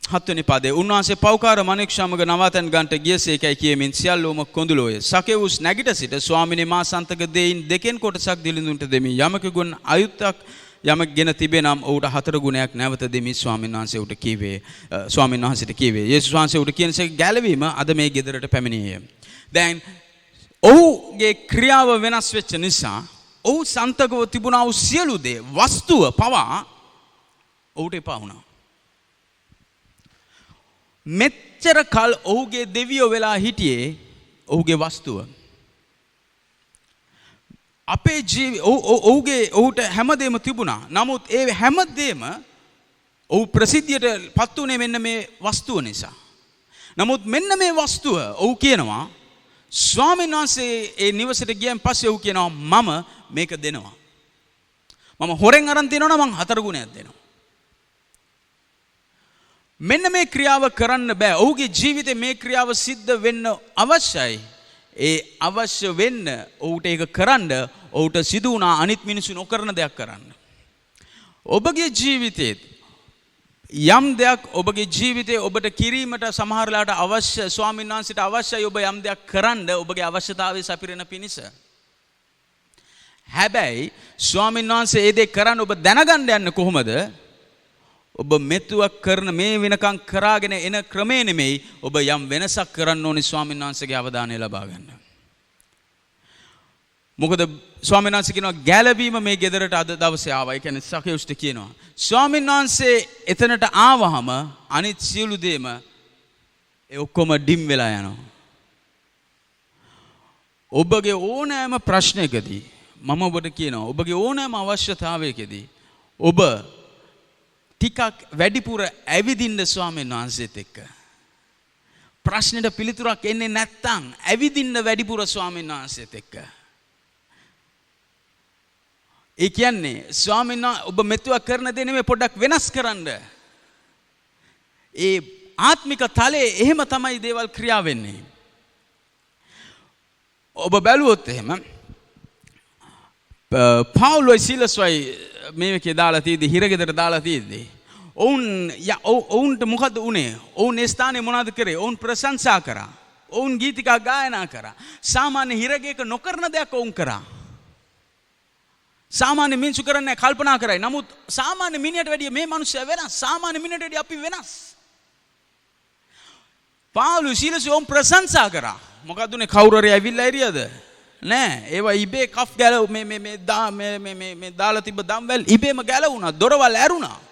7 වෙනි පදේ උන්වහන්සේ පව්කාර මණෙක් සමග නවතන් ගන්නට ගියසේකයි කියමින් සියල්ලෝම කොඳුලෝය. සකෙවුස් නැගිට සිට ස්වාමීනි මා සන්තක දෙයින් දෙකෙන් කොටසක් දිලිඳුන්ට දෙමි. යමකෙකුන් අයුත්තක් යමක් ගෙන තිබේ නම් ඔහුට 4 ගුණයක් නැවත දෙමි ස්වාමීන් වහන්සේ උට කීවේ. ස්වාමීන් වහන්සේට කීවේ. යේසුස් වහන්සේ උට කියනසේ ගැලවීම අද මේ ගෙදරට පැමිණියේය. දැන් ඔහුගේ ක්‍රියාව වෙනස් වෙච්ච නිසා ඔහු සන්තකව තිබුණා වූ සියලු දේ වස්තුව පවා ඔහුට එපා වුණා. මෙච්චර කල් ඔහුගේ දෙවියෝ වෙලා හිටියේ ඔහුගේ වස්තුව. අපේ ඔහුට හැමදේම තිබුණා. නමුත් ඒ හැමදේම ඔහු ප්‍රසිද්ධියට පත් වුණේ මෙන්න මේ වස්තුව නිසා. නමුත් මෙන්න මේ වස්තුව ඔහු කියනවා ස්වාමීන් වහන්සේ ඒ නිවසට ගියන් පස්සේ ඔහු කියනවා මම මේක දෙනවා. මම හොරෙන් අරන් තියනවා නම් 4 ගුණයක් දෙනවා. මෙන්න මේ ක්‍රියාව කරන්න බෑ. ඔහුගේ ජීවිතේ මේ ක්‍රියාව සිද්ධ වෙන්න අවශ්‍යයි. ඒ අවශ්‍ය වෙන්න ඔහුට ඒක කරන්න ඔහුට සිදු වුණා අනිත් මිනිස්සු නොකරන දෙයක් කරන්න. ඔබගේ ජීවිතේ යම් දෙයක් ඔබගේ ජීවිතේ ඔබට කිරීමට සමහරලාට අවශ්‍ය ස්වාමීන් වහන්සේට අවශ්‍යයි ඔබ යම් දෙයක් කරන්න ඔබගේ අවශ්‍යතාවය සපිරෙන පිණිස. හැබැයි ස්වාමීන් වහන්සේ ඒ දේ කරන්න ඔබ දැනගන්න යන්නේ කොහොමද? ඔබ මෙතුවක් කරන මේ වෙනකන් කරාගෙන එන ක්‍රමේ නෙමෙයි ඔබ යම් වෙනසක් කරන්න ඕනේ ස්වාමීන් වහන්සේගේ අවධානය ලබා ගන්න. මොකද ස්වාමීන් වහන්සේ කියනවා ගැලවීම මේ ගෙදරට අද දවසේ ආවා. ඒ කියන්නේ සකෙවුස්ට කියනවා ස්වාමීන් වහන්සේ එතනට ආවහම අනිත් සියලු දේම ඒ ඔක්කොම ඩිම් වෙලා යනවා. ඔබගේ ඕනෑම ප්‍රශ්නයකදී මම ඔබට කියනවා ඔබගේ ඕනෑම අවශ්‍යතාවයකදී ඔබ ටිකක් වැඩිපුර ඇවිදින්න ස්වාමීන් වහන්සේත් එක්ක. ප්‍රශ්නෙට පිළිතුරක් එන්නේ නැත්තම් ඇවිදින්න වැඩිපුර ස්වාමීන් වහන්සේත් එක්ක. ඒ කියන්නේ ස්වාමීන් වහන්සේ ඔබ මෙතුවක් කරන දේ නෙමෙයි පොඩ්ඩක් වෙනස් කරන්න. ඒ ආත්මික තලයේ එහෙම තමයි දේවල් ක්‍රියා වෙන්නේ. ඔබ බැලුවොත් එහෙම පාවුලොයි සීලස්වයි මේකේ දාලා තියෙද්දි හිරගෙදර දාලා තියෙද්දි ඔවුන්ට මොකද උනේ? ඔවුන් ඒ ස්ථානේ මොනවද කරේ? ඔවුන් ප්‍රශංසා කරා. ඔවුන් ගීතිකා ගායනා කරා. සාමාන්‍ය හිරගෙක නොකරන දෙයක් ඔවුන් කරා. සාමාන්‍ය මිනිස්සු කරන්නේ කල්පනා කරයි. නමුත් සාමාන්‍ය මිනිහට වැඩිය මේ මිනිස්සයා වෙනස්. සාමාන්‍ය මිනිහට වැඩිය අපි වෙනස්. පාවුලොයි සීලස්වයි ඔවුන් ප්‍රශංසා කරා. මොකද උනේ? කවුරු හරි ඇවිල්ලා එරියද? නෑ. ඒවා ඉබේ කෆ් ගැලව මේ දාලා තිබ්බ දම්වැල් ඉබේම ගැලවුණා. දොරවල් ඇරුණා.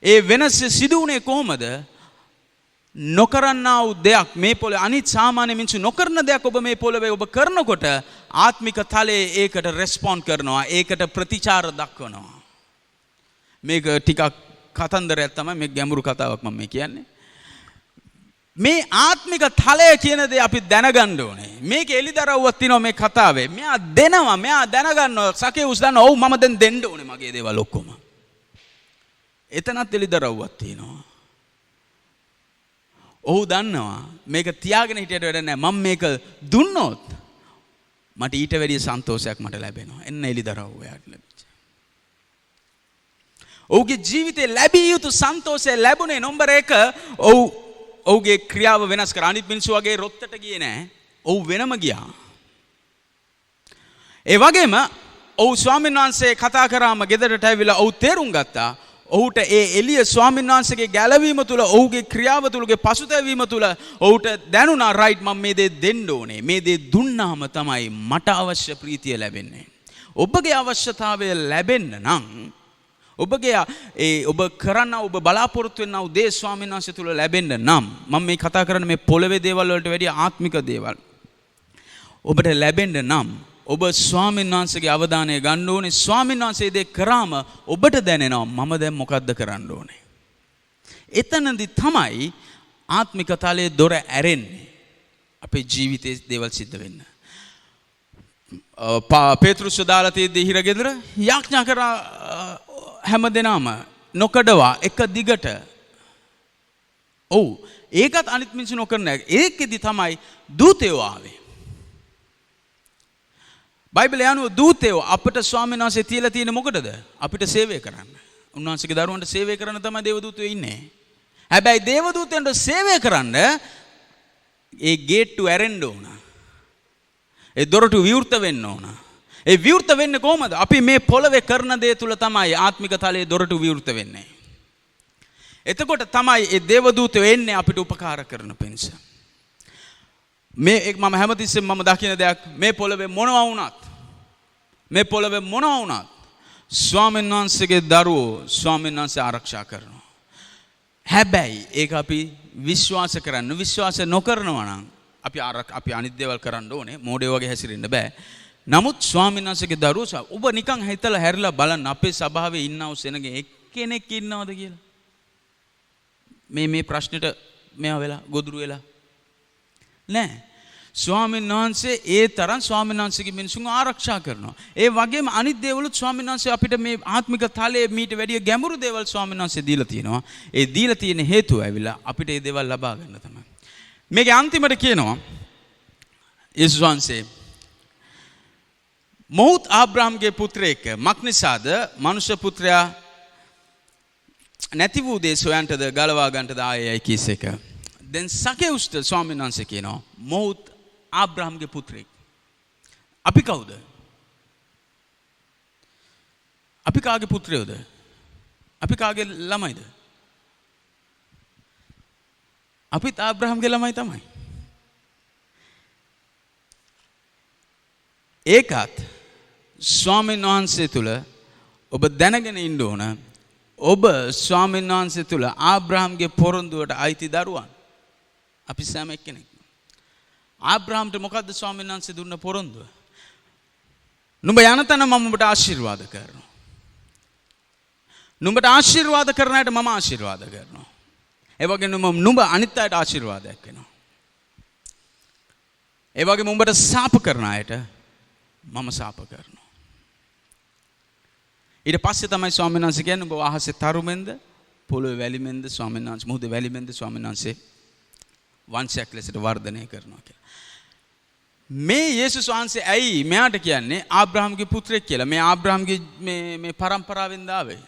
ඒ වෙනස සිදු වුණේ කොහොමද? නොකරන්නා වූ දෙයක් මේ පොළේ අනිත් සාමාන්‍ය මිනිස්සු නොකරන දෙයක් ඔබ මේ පොළවේ ඔබ කරනකොට ආත්මික තලයේ ඒකට රෙස්පොන්ඩ් කරනවා. ඒකට ප්‍රතිචාර දක්වනවා. මේක ටිකක් කතන්දරයක් තමයි. මේ ගැඹුරු කතාවක් මම මේ කියන්නේ. මේ ආත්මික තලය කියන දේ අපි දැනගන්න ඕනේ. මේක එලිදරව්වක් තියෙනවා මේ කතාවේ. මෙයා දෙනවා, මෙයා දැනගන්නවා. සකේවුස් දන්නවා. ඔව් මම දැන් දෙන්න ඕනේ මගේ දේවල් ඔක්කොම. එතනත් එලිදරව්වක් තියෙනවා. ඔහු දන්නවා මේක තියාගෙන හිටියට වැඩ නැහැ. මම මේක දුන්නොත් මට ඊට වැඩිය සන්තෝෂයක් මට ලැබෙනවා. එන්න එලිදරව්ව යාට ලැබිච්ච. ඔහුගේ ජීවිතේ ලැබිය යුතු සන්තෝෂය ලැබුණේ නම්බර 1 ඔහුගේ ක්‍රියාව වෙනස් කර. අනිත් මිනිස්සු වගේ රොත්තට ගියේ නැහැ. ඔහු වෙනම ගියා. ඒ වගේම ඔහු ස්වාමීන් වහන්සේ කතා කරාම ගෙදරට ඇවිල්ලා ඔහු තේරුම් ගත්තා. ඔහුට ඒ එළිය ස්වාමීන් වහන්සේගේ ගැලවීම තුළ ඔහුගේ ක්‍රියාව තුළගේ පසුතැවීම තුළ ඔහුට දැනුණා රයිට් මම මේ දේ දෙන්න ඕනේ. මේ දේ දුන්නාම තමයි මට අවශ්‍ය ප්‍රීතිය ලැබෙන්නේ. ඔබගේ අවශ්‍යතාවය ලැබෙන්න නම් ඔබගේ ඔබ කරන්න ඔබ බලාපොරොත්තු වෙනා වූ දේ ස්වාමීන් වහන්සේ තුළ ලැබෙන්න නම් මම මේ කතා කරන්නේ මේ පොළවේ දේවල් වලට වැඩිය ආත්මික දේවල්. ඔබට ලැබෙන්න නම් ඔබ ස්වාමීන් වහන්සේගේ අවධානය ගන්න ඕනේ. ස්වාමීන් වහන්සේ දේ කරාම ඔබට දැනෙනවා මම දැන් මොකද්ද කරන්න ඕනේ. එතනදී තමයි ආත්මික තලයේ දොර ඇරෙන්නේ. අපේ ජීවිතයේ දේවල් සිද්ධ වෙන්න. පේතෘස් දාලා තියෙද්දී හිරගෙදර යාඥා කරා හැමදෙනාම නොකඩවා එක දිගට. ඔව් ඒකත් අනිත් මිනිස්සු නොකරන එක. ඒකෙදි තමයි දූතයෝ ආවේ. බයිබලය අනුව දූතයෝ අපට ස්වාමීන් වහන්සේ තියලා තියෙන්නේ මොකටද? අපිට සේවය කරන්න. උන්වහන්සේගේ දරුවන්ට සේවය කරන්න තමයි දේවදූතයෝ ඉන්නේ. හැබැයි දේවදූතයන්ට සේවය කරන්න ඒ ගේට්ටු ඇරෙන්න ඕන. ඒ දොරටු විවෘත වෙන්න ඕන. ඒ විවෘත වෙන්නේ කොහමද? අපි මේ පොළවේ කරන දේ තුල තමයි ආත්මික තලයේ දොරටු විවෘත වෙන්නේ. එතකොට තමයි ඒ දේවදූතයෝ එන්නේ අපිට උපකාර කරන පිණිස. මේ මම හැමතිස්සෙම මම දකින දෙයක් මේ පොළවේ මොනවා වුණත් ස්වාමීන් වහන්සේගේ දරුවෝ ස්වාමීන් වහන්සේ ආරක්ෂා කරනවා. හැබැයි ඒක අපි විශ්වාස කරන්න විශ්වාස නොකරනවා නම් අපි අනිත් දේවල් කරන්න ඕනේ. මෝඩයෝ වගේ හැසිරෙන්න බෑ. නමුත් ස්වාමීන් වහන්සේගේ දරුවෝ ඔබ නිකන් හිතලා හැරිලා බලන්න අපේ සභාවේ ඉන්නව සෙනගේ එක්කෙනෙක් ඉන්නවද කියලා. මේ ප්‍රශ්නෙට මෙයා වෙලා ගොදුරු වෙලා නෑ. ස්වාමීන් වහන්සේ ඒ තරම් ස්වාමීන් වහන්සේගේ මිනිසුන් ආරක්ෂා කරනවා. ඒ වගේම අනිත් දේවලුත් ස්වාමීන් වහන්සේ අපිට මේ ආත්මික තලයේ මීට වැඩිය ගැඹුරු දේවල් ස්වාමීන් වහන්සේ දීලා තියෙනවා. ඒ දීලා තියෙන හේතුව ඇවිල්ලා අපිට මේ දේවල් ලබා ගන්න තමයි. මේකේ අන්තිමට කියනවා යේසුස් වහන්සේ මොහුත් ආබ්‍රාම්ගේ පුත්‍රයෙක් මක්නිසාද මනුෂ්‍ය පුත්‍රයා නැති වූ දේ සොයන්ටද ගලවා ගන්නටද ආයයි කීස එක. දැන් සකේවුස්ට ස්වාමීන් වහන්සේ කියනවා මොහුත් ආබ්‍රාම්ගේ පුත්‍රයෙක්. අපි කවුද? අපි කාගේ පුත්‍රයෝද? අපි කාගේ ළමයිද? අපිත් ආබ්‍රාම්ගේ ළමයි තමයි. ඒකත් ස්වාමීන් වහන්සේ තුල ඔබ දැනගෙන ඉන්න ඕන. ඔබ ස්වාමීන් වහන්සේ තුල ආබ්‍රාම්ගේ පොරොන්දුවට අයිති දරුවන්. අපි සෑම එක්කෙනෙක්. ආබ්‍රාම්ට මොකද්ද ස්වාමීන් වහන්සේ දුන්න පොරොන්දුව? නුඹ යන තැන මම ඔබට ආශිර්වාද කරනවා. නුඹට ආශිර්වාද කරන අයට මම ආශිර්වාද කරනවා. ඒ වගේම නුඹ අනිත් අයට ආශිර්වාදයක් වෙනවා. ඒ වගේම උඹට සාප කරන අයට මම සාප කරනවා. ඊට පස්සේ තමයි ස්වාමීන් වහන්සේ කියන්නේ ඔබ අහසේ තරුමෙන්ද පොළොවේ වැලිමෙන්ද ස්වාමීන් වහන්සේ මුහුදේ වැලිමෙන්ද ස්වාමීන් වහන්සේ වංශයක් ලෙසට වර්ධනය කරනවා කියලා. මේ යේසුස් වහන්සේ ඇයි මෙයාට කියන්නේ ආබ්‍රහම්ගේ පුත්‍රයෙක් කියලා? මේ ආබ්‍රහම්ගේ මේ පරම්පරාවෙන් ආවේ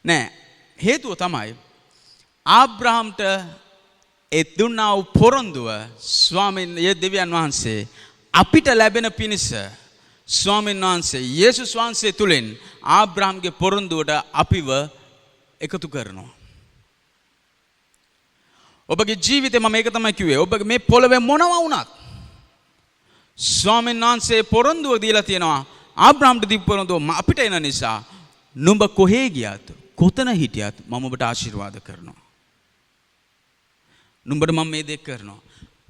නෑ. හේතුව තමයි ආබ්‍රහම්ට ඒ දුන්නා වූ පොරොන්දුව ස්වාමීන් දෙවියන් වහන්සේ අපිට ලැබෙන පිණිස ස්වාමීන් වහන්සේ යේසුස් වහන්සේ තුලින් ආබ්‍රහම්ගේ පොරොන්දුවට අපිව එකතු කරනවා. ඔබගේ ජීවිතේ මම මේක තමයි කිව්වේ. ඔබ මේ පොළවේ මොනවා වුණත් ස්වාමීන් වහන්සේ පොරොන්දුව දීලා තියෙනවා. ආබ්‍රහම්ට දීපු පොරොන්දුව අපිට එන නිසා නුඹ කොහේ ගියත් කොතන හිටියත් මම ඔබට ආශිර්වාද කරනවා. නුඹට මම මේ දෙක කරනවා.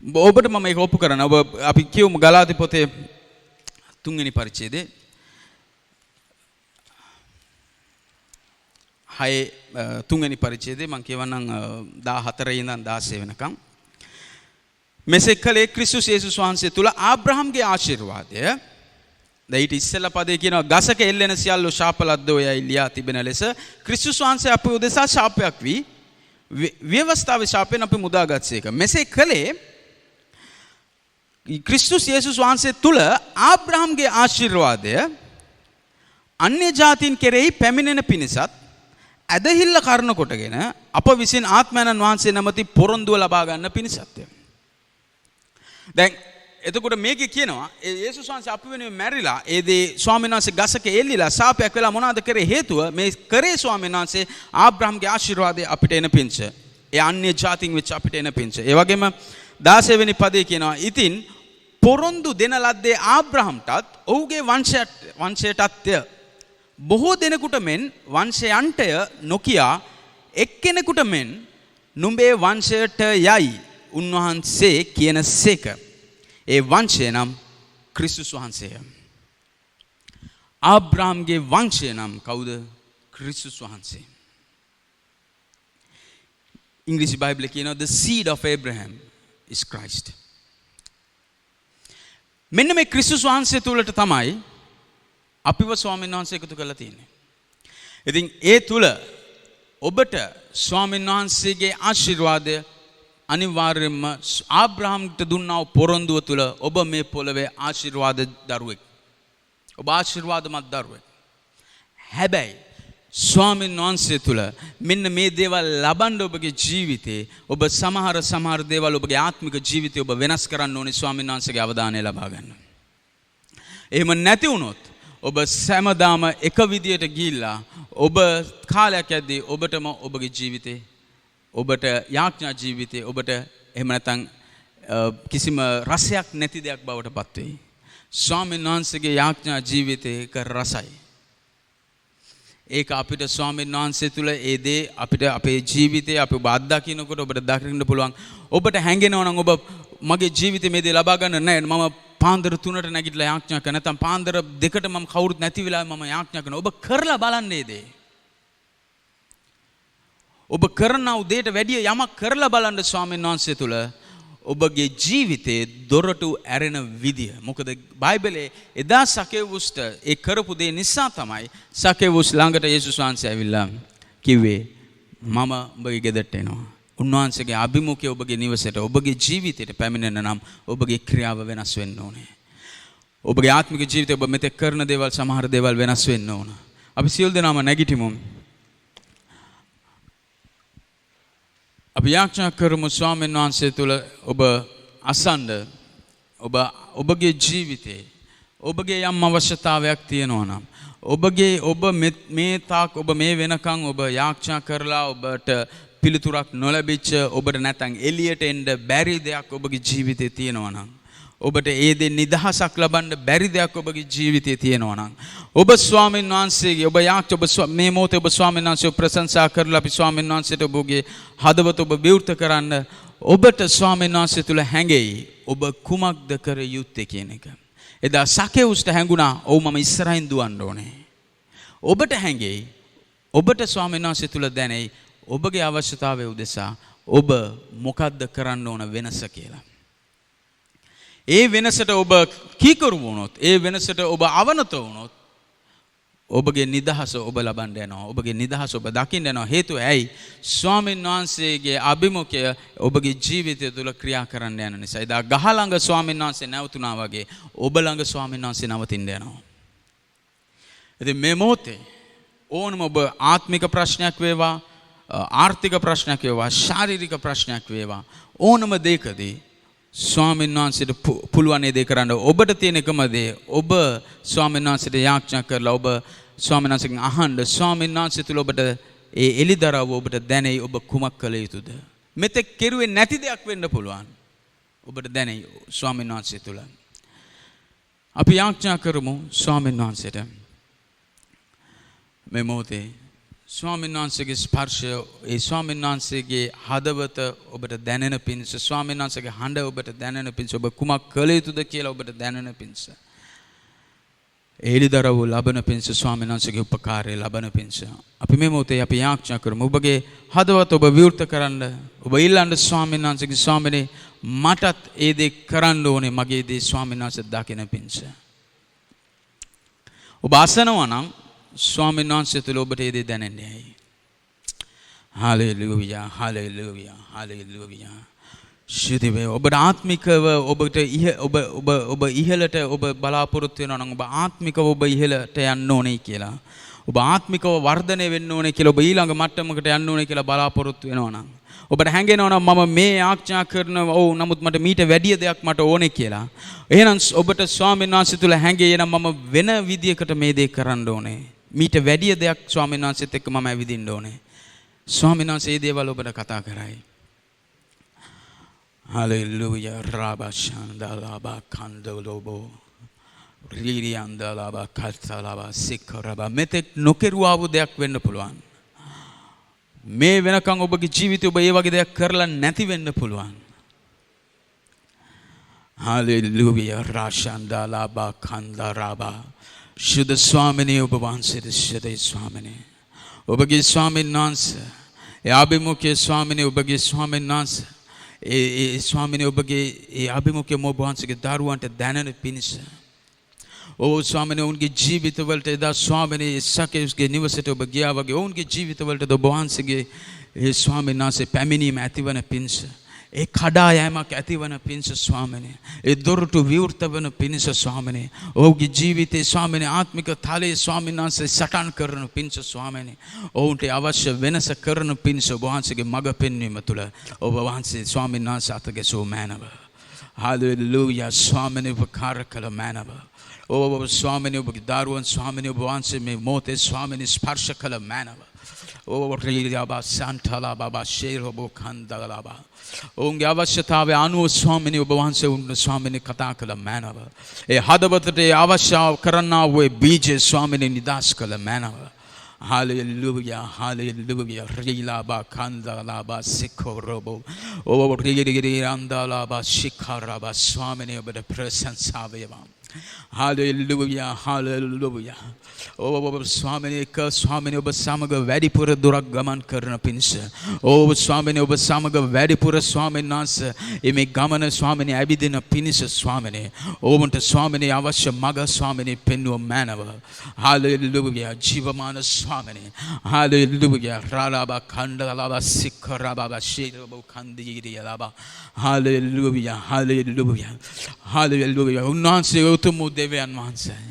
ඔබට මම මේක ඔප්පු කරනවා. ඔබ අපි කියමු ගලාති පොතේ 3 වෙනි පරිච්ඡේදයේ 3 වෙනි පරිච්ඡේදයේ මම කියවන්නම් 14 ඉඳන් 16 වෙනකම්. මෙසේ කලේ ක්‍රිස්තුස් යේසුස් වහන්සේ තුල ආබ්‍රහම්ගේ ආශිර්වාදය. දැන් ඊට ඉස්සෙල්ලා පදේ කියනවා ගසක එල්ලෙන සියල්ල ශාපලද්දෝ යයි ලියා තිබෙන ලෙස ක්‍රිස්තුස් වහන්සේ අප උදෙසා ශාපයක් වී ව්‍යවස්ථාවේ ශාපයෙන් අපි මුදාගත්සේක. මෙසේ කලේ ක්‍රිස්තුස් යේසුස් වහන්සේ තුල ආබ්‍රහම්ගේ ආශිර්වාදය අන්‍ය ජාතීන් කෙරෙහි පැමිණෙන පිණිසත් ඇදහිල්ල කරන කොටගෙන අප විසින් ආත්මයන්න් වහන්සේ නැමැති පොරොන්දුව ලබා ගන්න පිණිසත්. දැන් එතකොට මේකේ කියනවා යේසුස් වහන්සේ අපි වෙනුවෙන් මැරිලා ඒ දේ ස්වාමීන් වහන්සේ ගසක එල්ලිලා ශාපයක් වෙලා මොනවාද කරේ හේතුව මේ කරේ ස්වාමීන් වහන්සේ ආබ්‍රහම්ගේ ආශිර්වාදය අපිට එන පිණිස. ඒ අන්‍ය ජාතීන් වෙච්ච අපිට එන පිණිස. ඒ වගේම 16 වෙනි පදේ කියනවා ඉතින් පොරොන්දු දෙන ලද්දේ ආබ්‍රහම්ටත් ඔහුගේ වංශයටත්ය. බොහෝ දෙනෙකුට මෙන් වංශයන්ටය නොකියා එක්කෙනෙකුට මෙන් නුඹේ වංශයට යයි උන්වහන්සේ කියන සේක. ඒ වංශය නම් ක්‍රිස්තුස් වහන්සේය. ආබ්‍රහම්ගේ වංශය නම් කවුද? ක්‍රිස්තුස් වහන්සේ. ඉංග්‍රීසි බයිබලයේ කියනවා the seed of Abraham is Christ. මෙන්න මේ ක්‍රිස්තුස් වහන්සේ තුලට තමයි අපිව ස්වාමීන් වහන්සේ එකතු කරලා තියෙන්නේ. ඉතින් ඒ තුල ඔබට ස්වාමීන් වහන්සේගේ ආශිර්වාදය අනිවාර්යයෙන්ම ආබ්‍රහම්ට දුන්නා වූ පොරොන්දුව තුල ඔබ මේ පොළවේ ආශිර්වාද දරුවෙක්. ඔබ ආශිර්වාදමත් දරුවෙක්. හැබැයි ස්වාමීන් වහන්සේ තුල මෙන්න මේ දේවල් ලබන්න ඔබගේ ජීවිතේ ඔබ සමහර දේවල් ඔබගේ ආත්මික ජීවිතේ ඔබ වෙනස් කරන්න ඕනේ ස්වාමීන් වහන්සේගේ අවධානය ලබා ගන්න. එහෙම නැති වුණොත් ඔබ සෑමදාම එක විදියට ගිහිල්ලා ඔබ කාලයක් යද්දී ඔබටම ඔබගේ ජීවිතේ ඔබට යාඥා ජීවිතේ ඔබට එහෙම නැත්නම් කිසිම රසයක් නැති දෙයක් බවට පත් වෙයි. ස්වාමීන් වහන්සේගේ යාඥා ජීවිතේ එක රසයි. ඒක අපිට ස්වාමීන් වහන්සේ තුල ඒ දේ අපිට අපේ ජීවිතේ අපි ඔබ අත්දකින්නකොට ඔබට දකින්න පුළුවන්. ඔබට හැඟෙනවා නම් ඔබ මගේ ජීවිතේ මේ දේ ලබා ගන්න නැහැ මම පාන්දර 3ට නැගිටලා යාඥා කරන නැත්නම් පාන්දර 2ට මම කවුරුත් නැති වෙලාවෙ මම යාඥා කරනවා. ඔබ කරලා බලන්නේ දේ. ඔබ කරන උදේට වැඩිය යමක් කරලා බලන්න ස්වාමීන් වහන්සේ තුල ඔබගේ ජීවිතේ දොරටු ඇරෙන විදිය. මොකද බයිබලයේ එදා සකේවුස්ට ඒ කරපු දේ නිසා තමයි සකේවුස් ළඟට යේසුස් වහන්සේ ඇවිල්ලා කිව්වේ මම ඔබගේ ගෙදරට එනවා. උන්වහන්සේගේ අභිමුඛය ඔබගේ නිවසට ඔබගේ ජීවිතයට පැමිණෙන නම් ඔබගේ ක්‍රියාව වෙනස් වෙන්න ඕනේ. ඔබගේ ආත්මික ජීවිතේ ඔබ මෙතෙක් කරන දේවල් සමහර දේවල් වෙනස් වෙන්න ඕන. අපි සියලු දෙනාම නැගිටිමු. අපි යාඥා කරමු ස්වාමීන් වහන්සේ තුල ඔබ අසන්න ඔබගේ ජීවිතේ ඔබගේ යම් අවශ්‍යතාවයක් තියෙනවා නම් ඔබ මේ තාක් ඔබ මේ වෙනකන් ඔබ යාඥා කරලා ඔබට පිළිතුරක් නොලැබිච්ච ඔබට නැත්නම් එළියට එන්න බැරි දෙයක් ඔබගේ ජීවිතේ තියෙනවා නම් ඔබට ඒ දේ නිදහසක් ලබන්න බැරි දෙයක් ඔබගේ ජීවිතේ තියෙනවා නම් ඔබ ස්වාමීන් වහන්සේගේ ඔබ යාඥා ඔබ මේ මොහොතේ ඔබ ස්වාමීන් වහන්සේව ප්‍රශංසා කරලා අපි ස්වාමීන් වහන්සේට ඔබගේ හදවත ඔබ විවෘත කරන්න ඔබට ස්වාමීන් වහන්සේ තුල හැඟෙයි ඔබ කුමක්ද කර යුත්තේ කියන එක. එදා සකේවුස්ට හැඟුණා ඔව් මම ඉස්සරහින් දුවන්න ඕනේ. ඔබට හැඟෙයි ඔබට ස්වාමීන් වහන්සේ තුල දැනෙයි ඔබගේ අවශ්‍යතාවය උදෙසා ඔබ මොකද්ද කරන්න ඕන වෙනස කියලා. ඒ වෙනසට ඔබ කීකරු වුණොත් ඒ වෙනසට ඔබ අවනත වුණොත් ඔබගේ නිදහස ඔබ ලබන්න යනවා. ඔබගේ නිදහස ඔබ දකින්න යනවා. හේතුව ඇයි? ස්වාමීන් වහන්සේගේ අභිමුඛය ඔබගේ ජීවිතය තුළ ක්‍රියා කරන්න යන නිසා. එදා ගහ ළඟ ස්වාමීන් වහන්සේ නැවතුණා වගේ ඔබ ළඟ ස්වාමීන් වහන්සේ නවතින්න යනවා. ඉතින් මේ මොහොතේ ඕනම ඔබ ආත්මික ප්‍රශ්නයක් වේවා, ආර්ථික ප්‍රශ්නයක් වේවා, ශාරීරික ප්‍රශ්නයක් වේවා, ඕනම දෙයකදී ස්වාමීන් වහන්සේට පුළුවන් ඒ දේ කරන්න. ඔබට තියෙන එකම දේ ඔබ ස්වාමීන් වහන්සේට යාඥා කරලා ඔබ ස්වාමීන් වහන්සේගෙන් අහන්න. ස්වාමීන් වහන්සේ තුල ඔබට ඒ එලිදරව් ඔබට දැනෙයි ඔබ කුමක් කළ යුතුද? මෙතෙක් කෙරුවේ නැති දෙයක් වෙන්න පුළුවන්. ඔබට දැනෙයි ස්වාමීන් වහන්සේ තුල. අපි යාඥා කරමු ස්වාමීන් වහන්සේට. මේ මොහොතේ ස්වාමීන් වහන්සේගේ ස්පර්ශය, ඒ ස්වාමීන් වහන්සේගේ හදවත ඔබට දැනෙන පිණිස, ස්වාමීන් වහන්සේගේ හඬ ඔබට දැනෙන පිණිස, ඔබ කුමක් කළ යුතුද කියලා ඔබට දැනෙන පිණිස, එළිදරව් ලබන පිණිස, ස්වාමීන් වහන්සේගේ උපකාරය ලබන පිණිස අපි මේ මොහොතේ අපි යාඥා කරමු. ඔබගේ හදවත ඔබ විවෘත කරන්න. ඔබ ඊළඟ ස්වාමීන් වහන්සේගේ ස්වාමීනේ මටත් ඒ දේ කරන්න ඕනේ, මගේ දේ ස්වාමීන් වහන්සේ දකින පිණිස. ඔබ අසනවා නම් ස්වාමීන් වහන්සේ තුළ ඔබට ඒ දේ දැනෙන්නේ ඇයි? Hallelujah, hallelujah, hallelujah. ශුද්ධිවේ ඔබට ආත්මිකව ඔබට ඔබ ඉහළට ඔබ බලාපොරොත්තු වෙනවා නම් ඔබ ආත්මිකව ඔබ ඉහළට යන්න ඕනේ කියලා. ඔබ ආත්මිකව වර්ධනය වෙන්න ඕනේ කියලා, ඔබ ඊළඟ මට්ටමකට යන්න ඕනේ කියලා බලාපොරොත්තු වෙනවා නම්, ඔබට හැඟෙනවා නම් මම මේ ආඥා කරනවා නමුත් මට මීට වැඩිය දෙයක් මට ඕනේ කියලා. එහෙනම් ඔබට ස්වාමීන් වහන්සේ තුළ හැඟේ නම් මම වෙන විදියකට මේ දේ කරන්න ඕනේ. මීට වැඩිය දෙයක් ස්වාමීන් වහන්සේත් එක්ක මම ඇවිදින්න ඕනේ. ස්වාමීන් වහන්සේ මේ දේවල් ඔබට කතා කරයි. හලෙලූයා. රාබෂන්දලාබා කන්දලෝබෝ රීරියන්දලාබා කල්තලාබා සික්කරබා. මෙතෙක් නොකරුවා වූ දෙයක් වෙන්න පුළුවන්. මේ වෙනකන් ඔබගේ ජීවිතේ ඔබ ඒ වගේ දෙයක් කරලා නැති වෙන්න පුළුවන්. හලෙලූයා. රාෂන්දලාබා කන්දරබා. ශුද්ධ ස්වාමිනේ ඔබ වහන්සේට ශුද්ධ ස්වාමිනේ. ඔබගේ ස්වාමීන් වහන්සේ ඒ අභිමුඛයේ ස්වාමිනේ ඔබගේ ස්වාමීන් වහන්සේ ඒ ස්වාමිනේ ඔබගේ ඒ අභිමුඛයේ ඔබ වහන්සේගේ දරුවන්ට දැනෙන පිණිස ඔව් ස්වාමිනේ ඔවුන්ගේ ජීවිතවලට එදා ස්වාමිනේ සකේස්ගේ නිවසට ඔබ ගියා වගේ ඔවුන්ගේ ජීවිතවලට ඔබ වහන්සේගේ ඒ ස්වාමීන් වහන්සේ පැමිණීම ඇතිවන පිණිස, ඒ කඩායෑමක් ඇතිවන පිණිස ස්වාමිනේ, ඒ දොරටු විවෘත වන පිණිස ස්වාමිනේ, ඔහුගේ ජීවිතේ ස්වාමිනේ ආත්මික තලයේ ස්වාමීන් වහන්සේ සටන් කරන පිණිස ස්වාමිනේ, ඔවුන්ට අවශ්‍ය වෙනස කරන පිණිස ඔබ වහන්සේගේ මඟ පෙන්වීම තුළ ඔබ වහන්සේ ස්වාමීන් වහන්සේ අතගැසූ මෑණව. හාලෙලූයා. ස්වාමිනේ උපකාර කළ මෑණව. ඔබ ස්වාමිනේ ඔබගේ දරුවන් ස්වාමිනේ ඔබ වහන්සේ මේ මොහොතේ ස්වාමිනේ ස්පර්ශ කළ මෑණව. ඔවුන්ගේ අවශ්‍යතාවය අනුව ස්වාමිනේ ඔබ වහන්සේ උන් ස්වාමිනේ කතා කළ මෑණව. ඒ හදවතට ඒ අවශ්‍ය කරන්නා වූ බීජ ස්වාමිනේ නිදාස් කළ මෑණව. Hallelujah, hallelujah. රීලාබා කන්දලාබා සික්කොරබෝ. ඔබ රීරියන්දලාබා සික්කරබා. ස්වාමිනේ ඔබට ප්‍රශංසාව වේවා. Hallelujah, hallelujah. ඔබ ස්වාමිනේ ස්වාමිනේ ඔබ සමග වැඩිපුර දුරක් ගමන් කරන පිණිස, ඔබ ස්වාමිනේ ඔබ සමග වැඩිපුර ස්වාමීන් වහන්සේ මේ ගමන ස්වාමිනේ ඇවිදින පිණිස ස්වාමිනේ ඔබට ස්වාමිනේ අවශ්‍ය මඟ ස්වාමිනේ පෙන්වුව මෑණව. හාලෙලූයා. ජීවමාන ස්වාමිනේ. හාලෙලූයා. රාලාබා කණ්ඩලාබා සික්කරබා ශීරබෝ කන්දීරියලාබා. Hallelujah, hallelujah, hallelujah. උන්වහන්සේ උතුම් දෙවියන් වහන්සේ.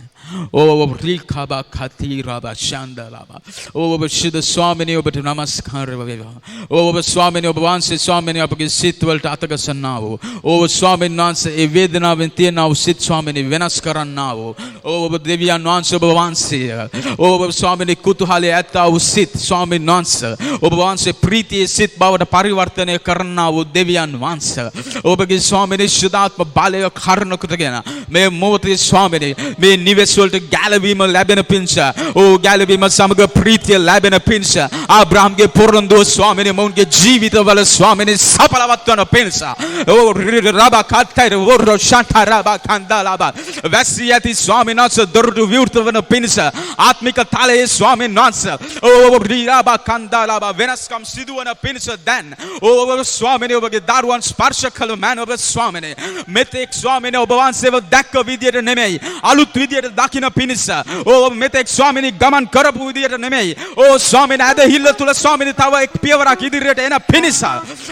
ඔබ රීකාබා කතිරබා ශාන්දලාබා. ඔබ ශුද්ධ ස්වාමිනේ ඔබට නමස්කාර වේවා. ඔබ ස්වාමිනේ ඔබ වහන්සේ ස්වාමිනේ අපගේ සිත් වලට අතගසන්නා වූ ඔබ ස්වාමීන් වහන්සේ ඒ වේදනාවෙන් තියෙනා වූ සිත් ස්වාමිනේ වෙනස් කරන්නා වූ ඔබ දෙවියන් වහන්සේ ඔබ වහන්සේ ඔබ ස්වාමිනේ කුතුහලයේ ඇත්තා වූ සිත් ස්වාමීන් වහන්සේ ඔබ වහන්සේ ප්‍රීතියේ සිත් බවට පරිවර්තනය කරන්නා වූ දෙවියන් වහන්සේ ඔබගේ ස්වාමිනේ ශුද්ධාත්ම බලය කරුණ කොටගෙන මේ මොහොතේ ස්වාමිනේ මේ නිවෙස් වලට ගැලවීම ලැබෙන පිණිස, ඕ ගැලවීම සමග ප්‍රීතිය ලැබෙන පිණිස ආබ්‍රහම්ගේ පොරොන්දුව ස්වාමිනේ මොවුන්ගේ ජීවිතවල ස්වාමිනේ සඵලවත් වන පිණිස ඕ රබා කත්තර වොරෝ ශාන්තා රබා කන්දාලාබා වැසී ඇති ස්වාමීන් වහන්සේ දොරටු විවෘත වන පිණිස ආත්මික තලයේ ස්වාමීන් වහන්සේ ඕ රබා කන්දාලාබා වෙනස්කම් සිදුවන පිණිස දැන් ඕ ස්වාමිනේ ඔබගේ දරුවන් ස්පර්ශ කළ මෑන ඔබ ස්වාමිනේ මෙතෙක් ස්වාමිනේ ඔබ වහන්සේව දැක්ක විදියට නෙමෙයි අලුත් විදියට දකින්න පිණිස ඕ මෙතෙක් ස්වාමිනේ ගමන් කරපු විදියට නෙමෙයි ඕ ස්වාමිනේ ඇදහිල්ල තුල ස්වාමිනේ තව එක් පියවරක් ඉදිරියට එන පිණිස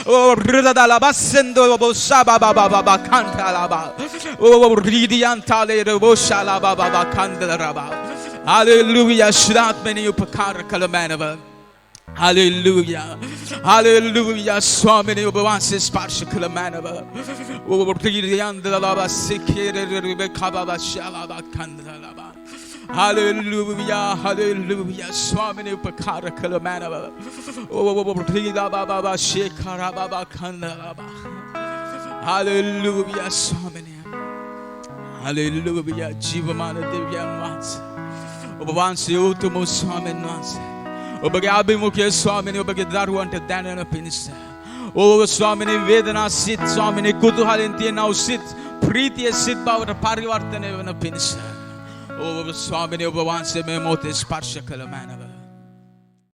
ඕ රිදදාලාබා සෙන්දෝ ඔබ සබබබබබ කන්දාලාබා ඕ රිදියන්තාලේ ඔබ ශාලාබබබ කන්දරබා හalleluya ශ්‍රාත්මනේ උපකාර කළ මෑනව Hallelujah. Hallelujah. Swamini Obawansi Sparshakula Manava. Over the Andalaba Sikiri Rebekaba Shalaba Kandalaba. Hallelujah. Hallelujah. Swamini Upakara Kalamanava. Over the Baba Shekarababa Kandalaba. Hallelujah. Swamini. Hallelujah. Jivamana Divyan Mats. Obawansi Utumo Swamin Mats. ඔබගේ අභිමුඛය ස්වාමිනේ ඔබගේ දරුවන්ට දැනෙන පිණිස ඕව ස්වාමිනේ වේදනා සිත් ස්වාමිනේ කුතුහලෙන් තියෙනව සිත් ප්‍රීතිය සිත් බවට පරිවර්තනය වෙන පිණිස ඕව ස්වාමිනේ ඔබ වහන්සේ මේ මොහොතේ ස්පර්ශ කළ මැනව